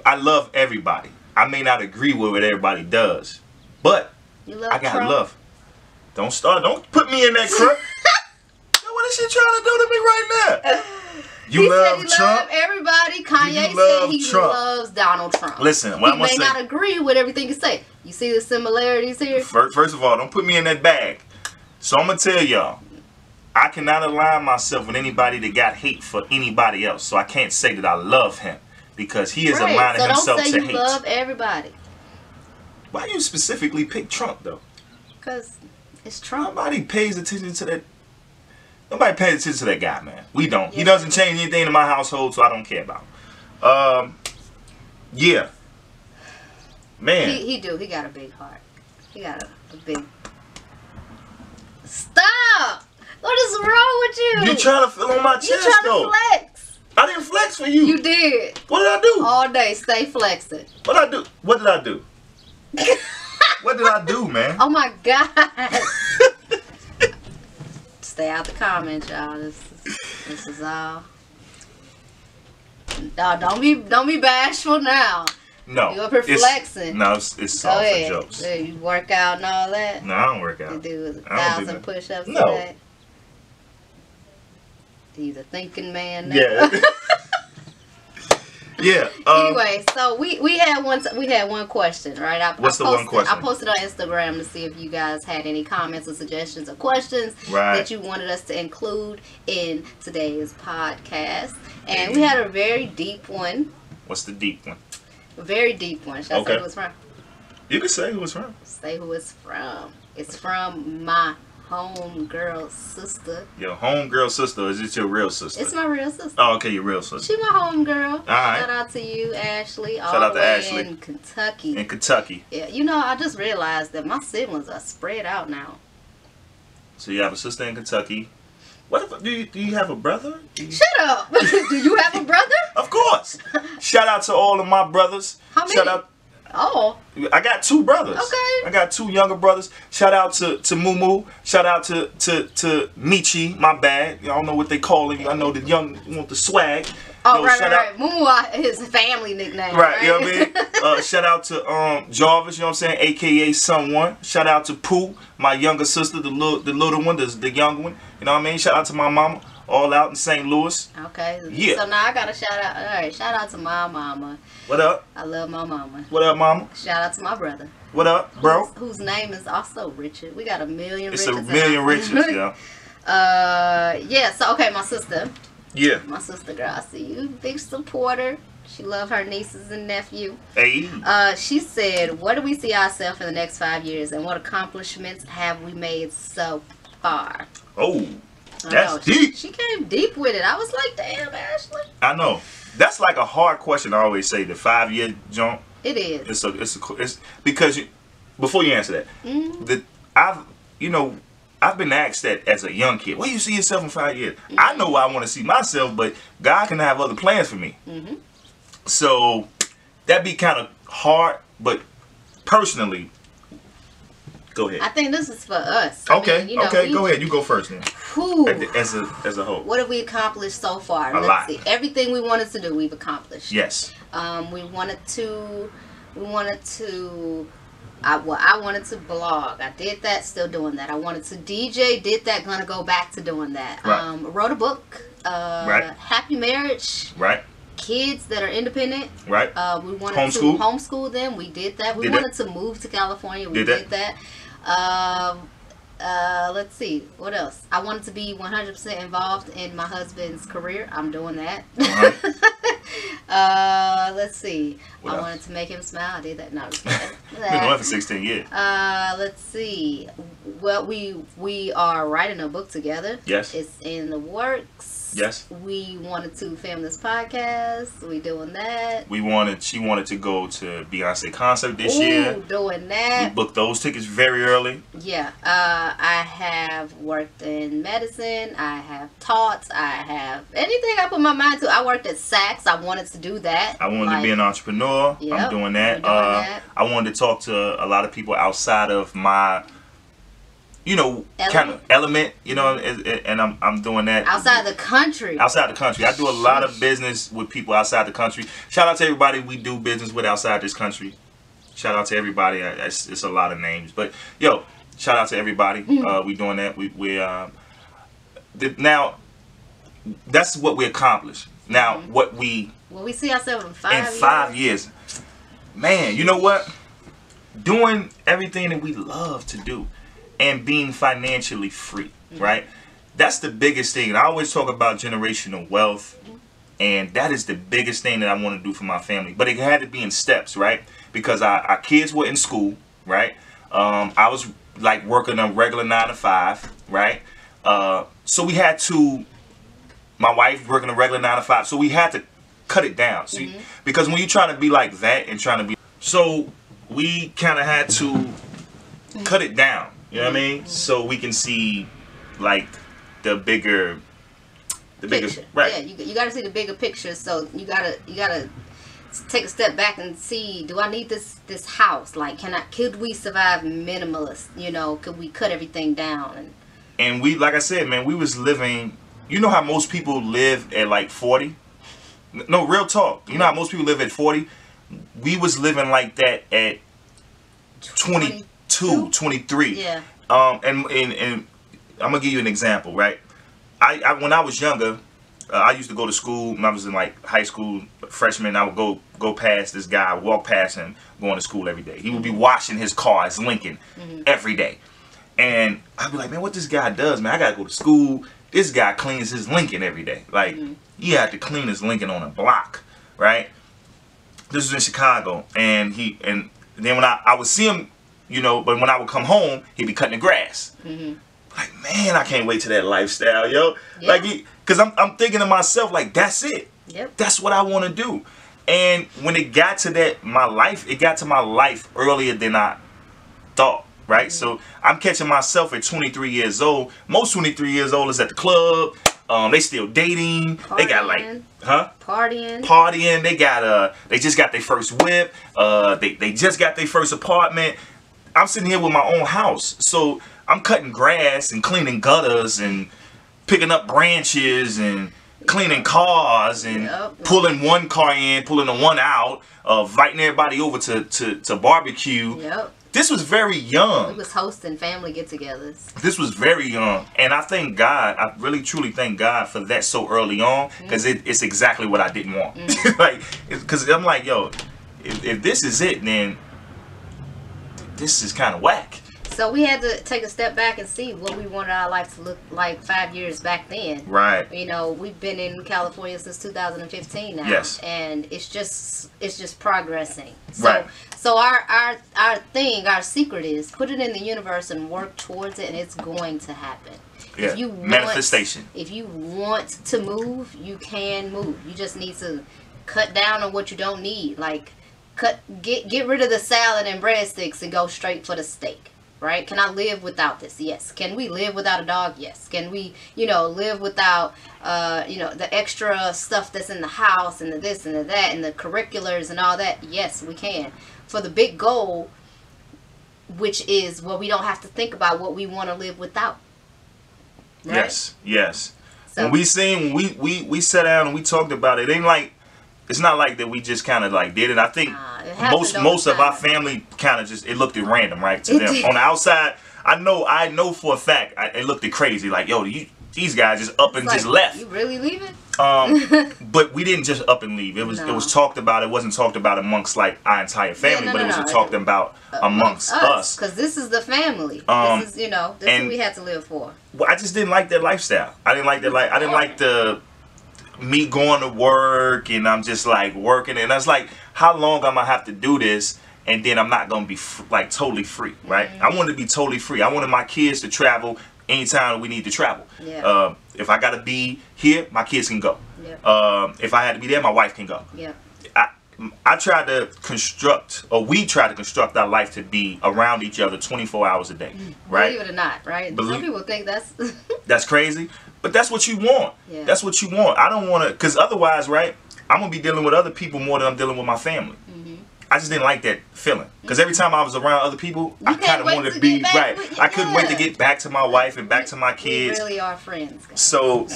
I love everybody. I may not agree with what everybody does, but I got love. Don't put me in that crap. What is she trying to do to me right now? You love Trump. Loved everybody. Kanye said he loves Donald Trump. Listen, he may not agree with everything you say. You see the similarities here? First of all, don't put me in that bag. So I'm gonna tell y'all, I cannot align myself with anybody that got hate for anybody else. So I can't say that I love him because he is aligning himself to hate. So don't say you love everybody. Why you specifically pick Trump though? Because it's Trump. Nobody pays attention to that. Nobody pays attention to that guy, man. We don't. Yes. He doesn't change anything in my household, so I don't care about him. Yeah. Man. He do. He got a big heart. He got a big... Stop! What is wrong with you? You trying to feel on my chest, though. You trying to flex. I didn't flex for you. You did. What did I do? All day, stay flexing. What did I do? What did I do? What did I do, man? Oh, my God. Stay out the comments, y'all. This is all. No, don't be bashful now. No. You up here flexing. No, it's all for jokes. You work out and all that. No, I don't work out. You do 1,000 push-ups a no. day. He's a thinking man now. Yeah. Yeah. Anyway, so we had one question, right? What's the one question? I posted on Instagram to see if you guys had any comments or suggestions or questions that you wanted us to include in today's podcast. And we had a very deep one. What's the deep one? A very deep one. Should I say who it's from? You can say who it's from. Say who it's from. It's from my homegirl sister. Your homegirl sister, or is it your real sister? It's my real sister. Oh, okay, your real sister. She my homegirl. Alright. Shout out to you, Ashley. Shout out to Ashley. In Kentucky. In Kentucky. Yeah, you know, I just realized that my siblings are spread out now. So you have a sister in Kentucky. What if, do you have a brother? Shut up. Do you have a brother? Of course. Shout out to all of my brothers. How many? Shout out. Oh. I got 2 brothers. Okay. I got 2 younger brothers. Shout out to Moo. Shout out to Michi, my bad. Y'all know what they call him. I know the young want the swag. Oh, right. Moo, his family nickname. Right, you know what I mean? Shout out to Jarvis, you know what I'm saying? AKA someone. Shout out to Pooh, my younger sister, the little one, the younger one. You know what I mean? Shout out to my mama. all out in St. Louis. Okay. Yeah. So now I got to shout out. All right. Shout out to my mama. What up? I love my mama. What up, mama? Shout out to my brother. What up, bro? Whose name is also Richard. We got a million It's Richards. a million Richards, yeah. Yeah. So, okay, my sister. Yeah. My sister, girl, I see you. Big supporter. She love her nieces and nephew. Hey. She said, where do we see ourselves in the next 5 years, and what accomplishments have we made so far? Oh, that's deep. She came deep with it. I was like, damn, Ashley. I know. That's like a hard question. I always say the 5-year jump. It is. It's because before you answer that, I've been asked that as a young kid. Where do you see yourself in 5 years? I know where I want to see myself, but God can have other plans for me. So that'd be kind of hard, but personally, go ahead. I think this is for us. Okay, go ahead. You go first then. As a whole. What have we accomplished so far? Let's see. Everything we wanted to do, we've accomplished. Yes. I wanted to blog. I did that, still doing that. I wanted to DJ, did that, gonna go back to doing that. Right. Wrote a book, right. Happy Marriage. Right. Kids that are independent. Right. We wanted to homeschool them. We did that. We wanted to move to California. We did that. Let's see, what else? I wanted to be 100% involved in my husband's career. I'm doing that. Let's see. I wanted to make him smile. I did that. No, been going for 16 years. Let's see. Well, we are writing a book together. Yes. It's in the works. Yes. We wanted to film this podcast. We doing that. She wanted to go to Beyonce concert this year. Doing that. We booked those tickets very early. Yeah. I have worked in medicine. I have taught. I have anything I put my mind to. I worked at Saks. I wanted to do that. I wanted to be an entrepreneur. Yep, I'm doing that. I wanted to talk to a lot of people outside of my kind of element, and I'm doing that. Outside the country. Outside the country. I do a lot of business with people outside the country. Shout out to everybody we do business with outside this country. Shout out to everybody. It's a lot of names. But, shout out to everybody. We doing that. Now, that's what we accomplished. Now, what we see ourselves in 5 years. In 5 years. Man, you know what? Doing everything that we love to do. And being financially free, right? That's the biggest thing. And I always talk about generational wealth, and that is the biggest thing that I want to do for my family. But it had to be in steps, right? Because our kids were in school, right? I was like working a regular 9 to 5, right? So we had to. My wife working a regular 9 to 5, so we had to cut it down. See, because when you're trying to be like that and trying to be, so we kind of had to cut it down. You know what I mean? So we can see, like, the bigger picture. Right? Yeah, you got to see the bigger picture. So you gotta take a step back and see: do I need this house? Like, could we survive minimalist? Could we cut everything down? And we, like I said, man, we was living. You know how most people live at like 40? No, real talk. You know how most people live at 40? We was living like that at 22, 23. Yeah. And I'm gonna give you an example, right? I when I was younger, I used to go to school when I was in like high school, freshman. I would go past this guy, walk past him, going to school every day. He would be washing his car, his Lincoln, every day, and I'd be like, man, what this guy does, man? I gotta go to school. This guy cleans his Lincoln every day. Like he had to clean his Lincoln on a block, right? This was in Chicago, and then when I would see him. But when I would come home, he'd be cutting the grass. Like, man, I can't wait to that lifestyle, yo. Yeah. Like, because I'm thinking to myself, like, that's it. Yep. That's what I want to do. And when it got to that, it got to my life earlier than I thought, right? So I'm catching myself at 23 years old. Most 23 years old is at the club. They still dating. Partying. They got like, Partying. They just got their first whip. They just got their first apartment. I'm sitting here with my own house, so I'm cutting grass and cleaning gutters and picking up branches and cleaning cars and pulling one car in, pulling the one out, inviting everybody over to barbecue. This was very young. We was hosting family get-togethers. This was very young, and I thank God. I really truly thank God for that so early on, because it's exactly what I didn't want. Like, because I'm like, yo, if this is it, then this is kind of whack. So we had to take a step back and see what we wanted our life to look like 5 years back then. Right. You know, we've been in California since 2015 now. Yes. And it's just progressing. So, right. So our secret is put it in the universe and work towards it, and it's going to happen. Yeah. If you want, manifestation. If you want to move, you can move. You just need to cut down on what you don't need. Like get rid of the salad and breadsticks and go straight for the steak. Right? Can I live without this? Yes. Can we live without a dog? Yes. Can we, live without, the extra stuff that's in the house and the this and the that and the curriculars and all that? Yes, we can. For the big goal, which is where we don't have to think about what we want to live without. Right? Yes. Yes. So, when we sat down and we talked about it, it's not like that we just kind of like did it. I think most of our family kind of just, it looked at random, right, to them. On the outside, I know for a fact, it looked at crazy, like, yo, these guys just up and like, just left. You really leaving? But we didn't just up and leave. It was talked about. It wasn't talked about amongst like our entire family, but it was talked about amongst us. Because this is the family. This is, this is what we had to live for. Well, I just didn't like that lifestyle. I didn't like that. I didn't like me going to work and I'm just like working, and I was like, how long am I gonna have to do this and then I'm not gonna be like totally free, right? I wanted to be totally free. I wanted my kids to travel anytime we need to travel. Yeah. If I gotta be here, my kids can go. Yeah. If I had to be there, my wife can go. Yeah. I tried to construct, or we tried to construct our life to be around each other 24 hours a day, right? Believe it or not, right? Some people think that's that's crazy, but that's what you want. Yeah. That's what you want. I don't want to, because otherwise, right, I'm going to be dealing with other people more than I'm dealing with my family. I just didn't like that feeling, because every time I was around other people, I kind of wanted to be, right, I couldn't wait to get back to my wife and back to my kids. We really are friends, guys. So,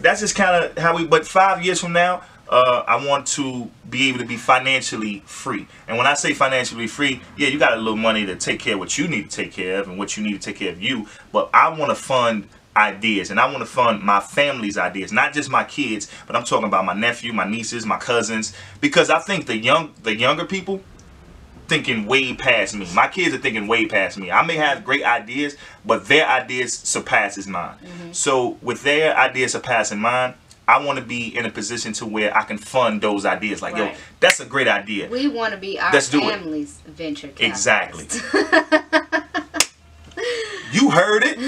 that's just kind of how but 5 years from now, I want to be able to be financially free. And when I say financially free, yeah, you got a little money to take care of what you need to take care of and what you need to take care of you. But I want to fund ideas, and I want to fund my family's ideas, not just my kids, but I'm talking about my nephew, my nieces, my cousins, because I think the younger people thinking way past me. My kids are thinking way past me. I may have great ideas, but their ideas surpasses mine. So with their ideas surpassing mine, I want to be in a position to where I can fund those ideas. Like, yo, that's a great idea. We want to be our family's venture capitalist. Exactly. You heard it.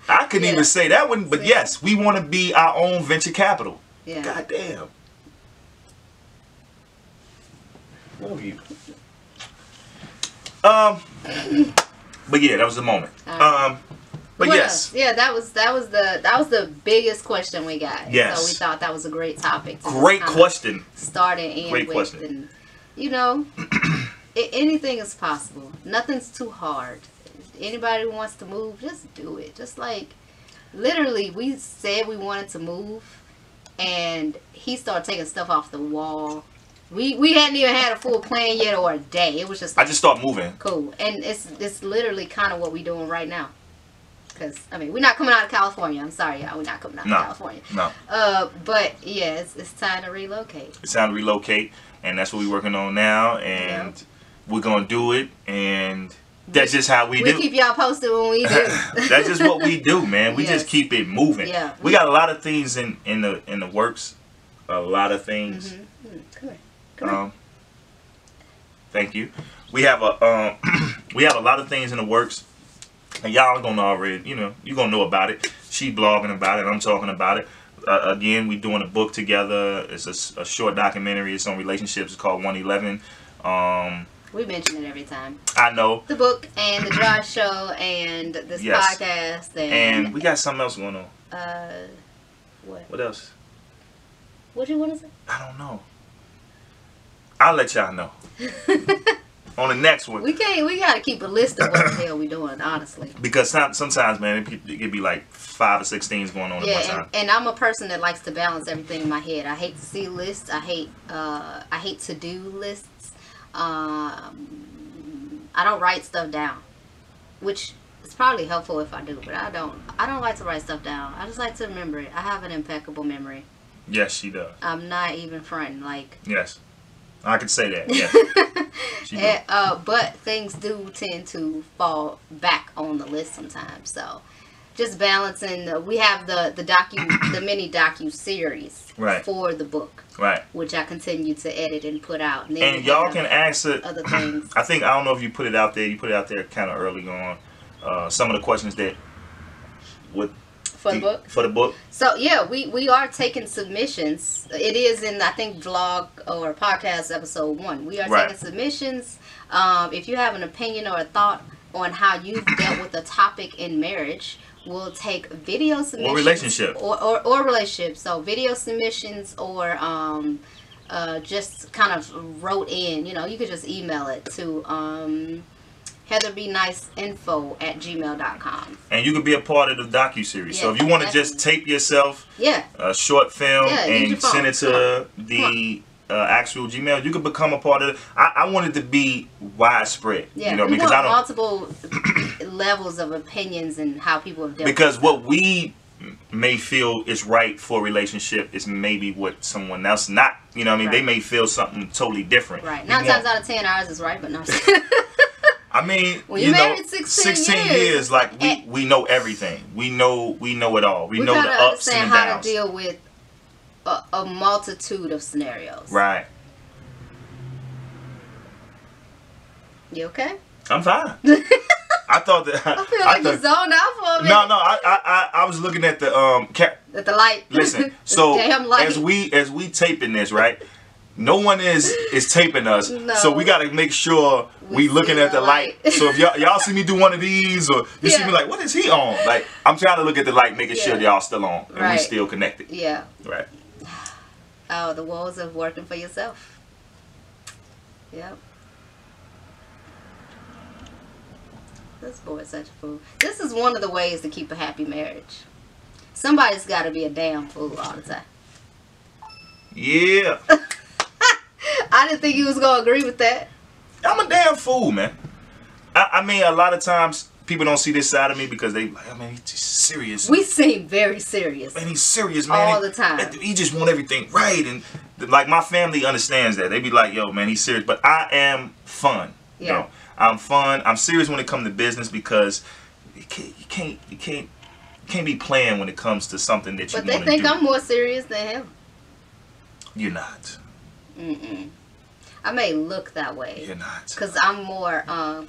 I couldn't even say that one, but yes, we want to be our own venture capital. Yeah. God damn. Love you. But yeah, that was the moment. But yes, yeah, that was the biggest question we got. Yes. So we thought that was a great topic. Great question. Start and end great with, question. And anything is possible. Nothing's too hard. If anybody who wants to move, just do it. Just like literally, we said we wanted to move, and he started taking stuff off the wall. We hadn't even had a full plan yet or a day. It was just like, I just started moving. Cool, and it's literally kind of what we're doing right now. Because, I mean, we're not coming out of California. I'm sorry, y'all. We're not coming out of California. No. But, yeah, it's time to relocate. It's time to relocate, and that's what we're working on now, and we're going to do it, and that's just how we do. We keep y'all posted when we do. That's just what we do, man. We just keep it moving. Yeah. We got a lot of things in the works. A lot of things. Come here. Thank you. We have a lot of things in the works. And y'all gonna already, you're gonna know about it. She blogging about it. I'm talking about it. Again, we doing a book together. It's a short documentary. It's on relationships. It's called 111. We mention it every time. I know. The book and the drive show and this podcast and we got something else going on. What? What else? What you want to say? I don't know. I'll let y'all know. On the next one. We gotta keep a list of what the hell we doing, honestly. Because sometimes, man, it could be like 5 or 6 things going on at one time. And I'm a person that likes to balance everything in my head. I hate to see lists. I hate to-do lists. I don't write stuff down, which is probably helpful if I do, but I don't like to write stuff down. I just like to remember it. I have an impeccable memory. Yes, she does. I'm not even fronting, like. Yes, I could say that. Yes. But things do tend to fall back on the list sometimes. So, just balancing. We have the mini docu-series for the book, which I continue to edit and put out. And y'all can answer other things. I don't know if you put it out there. You put it out there kind of early on. Some of the questions that would. For the book? So, yeah, we are taking submissions. It is in, I think, vlog or podcast episode 1. We are taking submissions. If you have an opinion or a thought on how you've dealt with a topic in marriage, we'll take video submissions. Or relationship. Or relationship. So, video submissions or just kind of wrote in. You know, you could just email it to... heatherbeniceinfo@gmail.com. And you can be a part of the docu-series. So if you want to just tape yourself a short film and send it to the actual Gmail, you can become a part of it. I want it to be widespread. Yeah, you know, because I don't multiple levels of opinions and how people have dealt because what we may feel is right for a relationship is maybe what someone else not. You know what I mean? They may feel something totally different. Right. 9 times out of 10 ours is right, but no. I mean, when you know, 16 years, like we know everything. We know it all. We know the ups and downs. We understand how to deal with a multitude of scenarios. Right. You okay? I'm fine. I thought that I feel like you zoned out for a minute. No, I was looking at the at the light. Listen, so damn light. as we taping this, right? No one is taping us, so we got to make sure we looking at the light. So if y'all see me do one of these, or you see me like, what is he on? Like, I'm trying to look at the light, making sure y'all still on and we still connected. Yeah. Right. Oh, the woes of working for yourself. Yep. This boy is such a fool. This is one of the ways to keep a happy marriage. Somebody's got to be a damn fool all the time. Yeah. I didn't think you was going to agree with that. I'm a damn fool, man. I mean, a lot of times people don't see this side of me because they like, oh, man, he's serious. We seem very serious. Man, he's serious, man. All the time. He just want everything right. And like my family understands that. They be like, yo, man, he's serious. But I am fun. Yeah. You know? I'm fun. I'm serious when it comes to business because you can't be playing when it comes to something that you want to do. But they think I'm more serious than him. You're not. Mm-mm. I may look that way. You're not. Because I'm more, I'm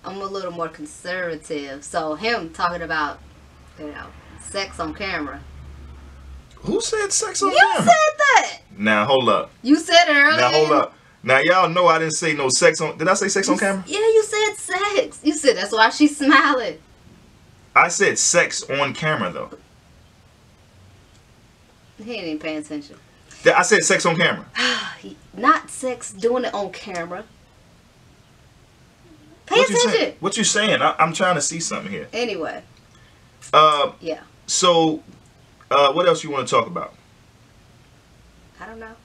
a little more conservative. So him talking about, you know, sex on camera. Who said sex on camera? You said that. Now, hold up. You said it earlier. Now, hold up. Now, y'all know I didn't say no sex on... Did I say sex on camera? Yeah, you said sex. You said that's why she's smiling. I said sex on camera, though. He ain't even paying attention. I said sex on camera. Not sex doing it on camera. Pay attention. What you saying? I'm trying to see something here. Anyway. Yeah. So, what else you want to talk about? I don't know.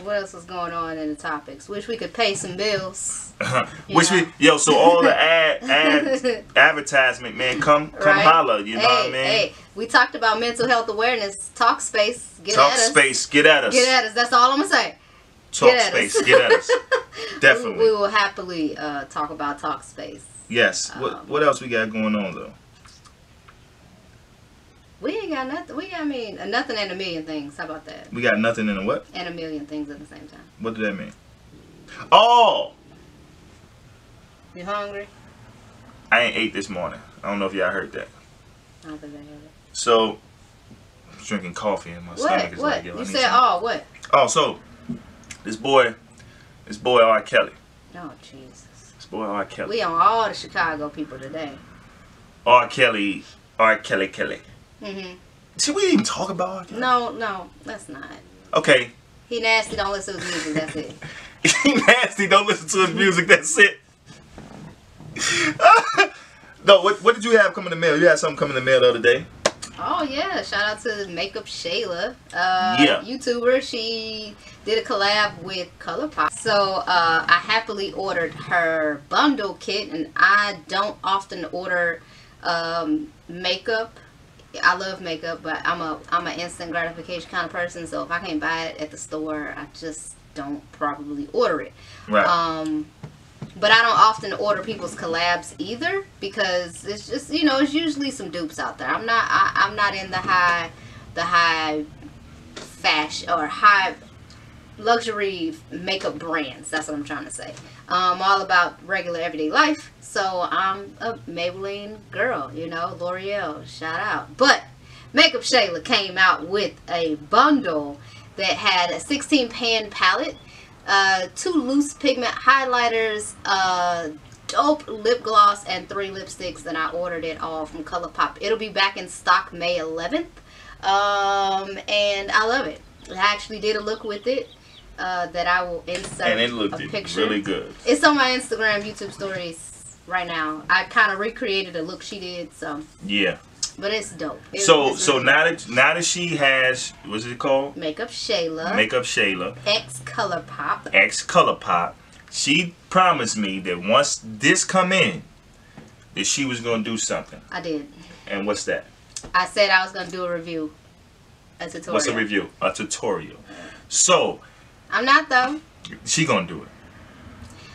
What else is going on in the topics? Wish we could pay some bills. So all the advertisement, man, come holler. You know what I mean? Hey, we talked about mental health awareness. Talk space, get at us. Get at us. Get at us. That's all I'm gonna say. Talk space, get at us. Definitely. We will happily talk about talk space. Yes. What else we got going on though? We ain't got nothing. Nothing and a million things. How about that? We got nothing and a what? And a million things at the same time. What did that mean? Oh! You hungry? I ain't ate this morning. I don't know if y'all heard that. I don't think I heard it. So, I'm drinking coffee and my stomach is like, yo, you said, what? Oh, so, this boy R. Kelly. Oh, Jesus. This boy R. Kelly. We on all the Chicago people today. R. Kelly. Mm-hmm. Should we even talk about R. Kelly? No, let's not. Okay. He nasty, don't listen to his music, that's it. He nasty, don't listen to his music, that's it. No, what did you have come in the mail? You had something come in the mail the other day. Oh yeah, shout out to Makeup Shayla, YouTuber. She did a collab with ColourPop. So I happily ordered her bundle kit, and I don't often order makeup. I love makeup, but I'm an instant gratification kind of person. So if I can't buy it at the store, I just don't probably order it. Right. But I don't often order people's collabs either, because it's just, you know, it's usually some dupes out there. I'm not in the high fashion or high luxury makeup brands. That's what I'm trying to say. I'm all about regular everyday life. So I'm a Maybelline girl, you know, L'Oreal, shout out. But Makeup Shayla came out with a bundle that had a 16 pan palette, 2 loose pigment highlighters, dope lip gloss, and 3 lipsticks, and I ordered it all from ColourPop. It'll be back in stock May 11th, and I love it. I actually did a look with it that I will insert, and it looked a picture. Really good. It's on my Instagram, YouTube stories right now. I kind of recreated a look she did, so yeah. But it's dope. So now that she has, what's it called? Makeup Shayla. Makeup Shayla. Ex ColourPop. Ex ColourPop. She promised me that once this come in, that she was gonna do something. I did. And what's that? I said I was gonna do a review. A tutorial. What's a review? A tutorial. So. I'm not though. She gonna do it.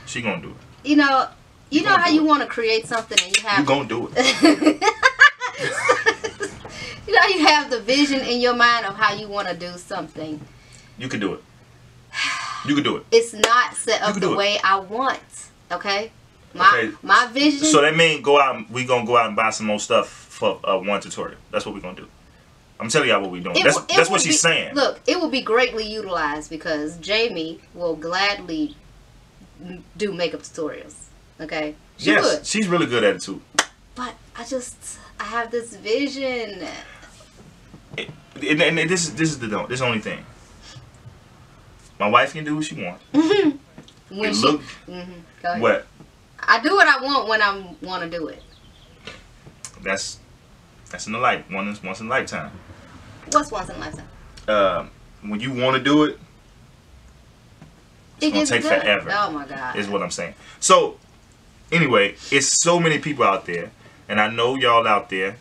She gonna do it. You know how you want to create something and you have. You gonna do it. You know, you have the vision in your mind of how you want to do something. You can do it. You can do it. It's not set up the way I want. Okay? My vision. So that means we gonna go out and buy some more stuff for one tutorial. That's what we're gonna do. I'm telling y'all what we're doing. That's what she's saying. Look, it will be greatly utilized because Jamie will gladly do makeup tutorials. Okay? She would. She's really good at it too. But I have this vision. And this is the only thing. My wife can do what she wants. When she, look, go ahead. What? I do what I want when I want to do it. That's in the life. Once in a lifetime. What's once in a lifetime? When you want to do it, it's gonna take forever. Oh my God. Is what I'm saying. So anyway, it's so many people out there, and I know y'all out there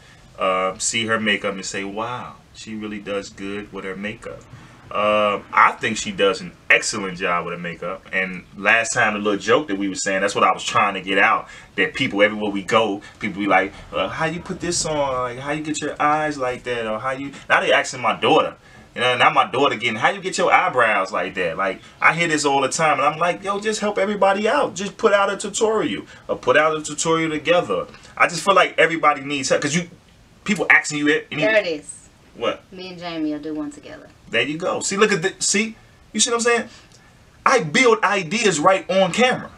see her makeup and say, wow, she really does good with her makeup. I think she does an excellent job with her makeup. And last time, the little joke that we were saying, that's what I was trying to get out, that people everywhere we go, people be like, how you put this on, like how you get your eyes like that, or how you, now they asking my daughter, you know, now my daughter getting, how you get your eyebrows like that. Like, I hear this all the time, and I'm like, yo, just help everybody out. Just put out a tutorial, or put out a tutorial together. I just feel like everybody needs help, because people asking you it. There it is. What? Me and Jamie will do one together. There you go. See, look at this. See? You see what I'm saying? I build ideas right on camera.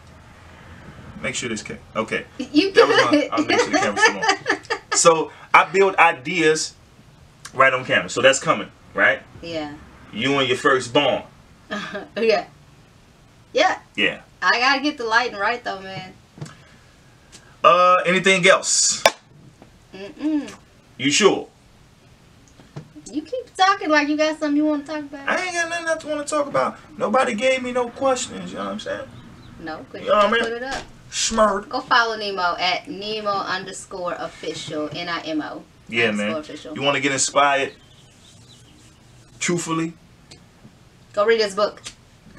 Make sure this came. Okay. You good. I'll make sure the camera's still on. So, I build ideas right on camera. So, that's coming, right? Yeah. You and your firstborn. Yeah. Yeah. Yeah. I gotta get the lighting right, though, man. Anything else? You sure? You keep talking like you got something you want to talk about. I ain't got nothing else to want to talk about. Nobody gave me no questions, you know what I'm saying? No, because you know what I mean? Put it up. Smart. Go follow Nimo at Nemo_official, Nimo. Yeah, man. Official. You want to get inspired? Truthfully? Go read his book.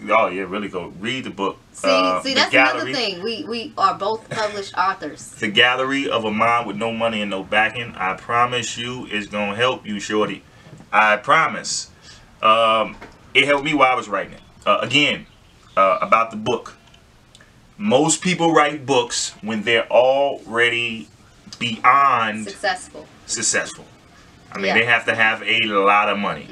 Oh, yeah, really go read the book. See, that's another thing. We are both published authors. The Gallery of a Mind with No Money and No Backing. I promise you it's going to help you, shorty. I promise. It helped me while I was writing it. Again, about the book. Most people write books when they're already beyond successful. I mean, they have to have a lot of money.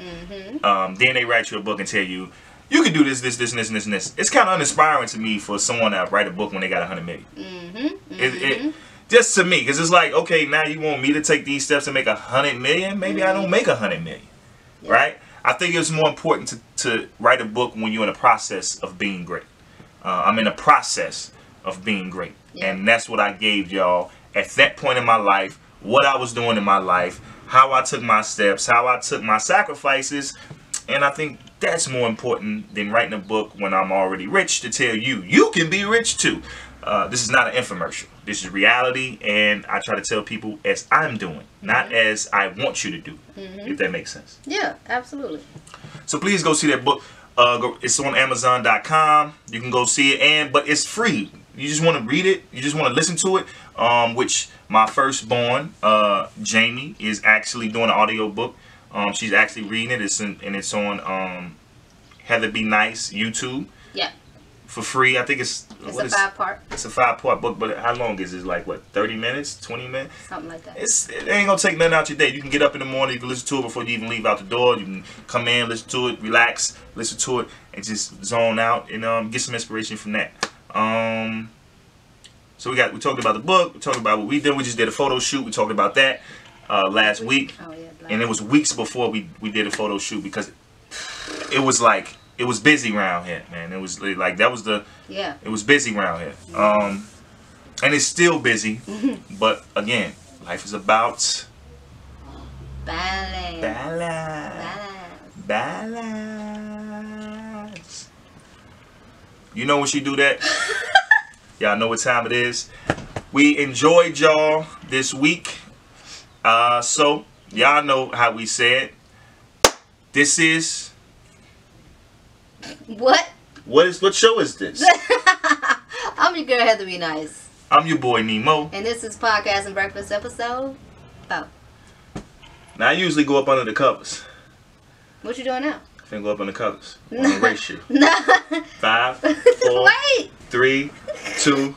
Then they write you a book and tell you, you can do this, this, this, and this, and this, and this. It's kind of uninspiring to me for someone to write a book when they got 100 million. Just to me, because it's like, okay, now you want me to take these steps to make 100 million? Maybe I don't make 100 million, right? I think it's more important to write a book when you're in the process of being great. I'm in the process of being great, and that's what I gave y'all at that point in my life, what I was doing in my life, how I took my steps, how I took my sacrifices, and I think that's more important than writing a book when I'm already rich to tell you, you can be rich too. This is not an infomercial. This is reality, and I try to tell people as I'm doing, not as I want you to do, if that makes sense. Yeah, absolutely. So please go see that book. It's on Amazon.com. You can go see it, but it's free. You just want to read it. You just want to listen to it. Which my firstborn, Jamie, is actually doing an audio book. She's actually reading it. It's on Heather B. Nyce YouTube. Yeah. For free. I think it's a 5-part. It's a 5-part book, but how long is it? Like what? 30 minutes? 20 minutes? Something like that. It ain't gonna take nothing out your day. You can get up in the morning. You can listen to it before you even leave out the door. You can come in, listen to it, relax, listen to it, and just zone out and get some inspiration from that. So we talked about the book. We talked about what we did. We just did a photo shoot. We talked about that last week. Oh yeah. And it was weeks before we did a photo shoot because it was like. It was busy around here, man. It was like that was the It was busy around here, and it's still busy. But again, life is about balance. Balance. You know when she do that? Y'all know what time it is. We enjoyed y'all this week, so y'all know how we say it. This is. What show is this? I'm your girl Heather B. Nyce. I'm your boy Nemo. And this is Podcast and Breakfast episode 4. Now I usually go up under the covers. What you doing now? I'm finna go up under the covers. On a ratio. 5, 4, 3, 2.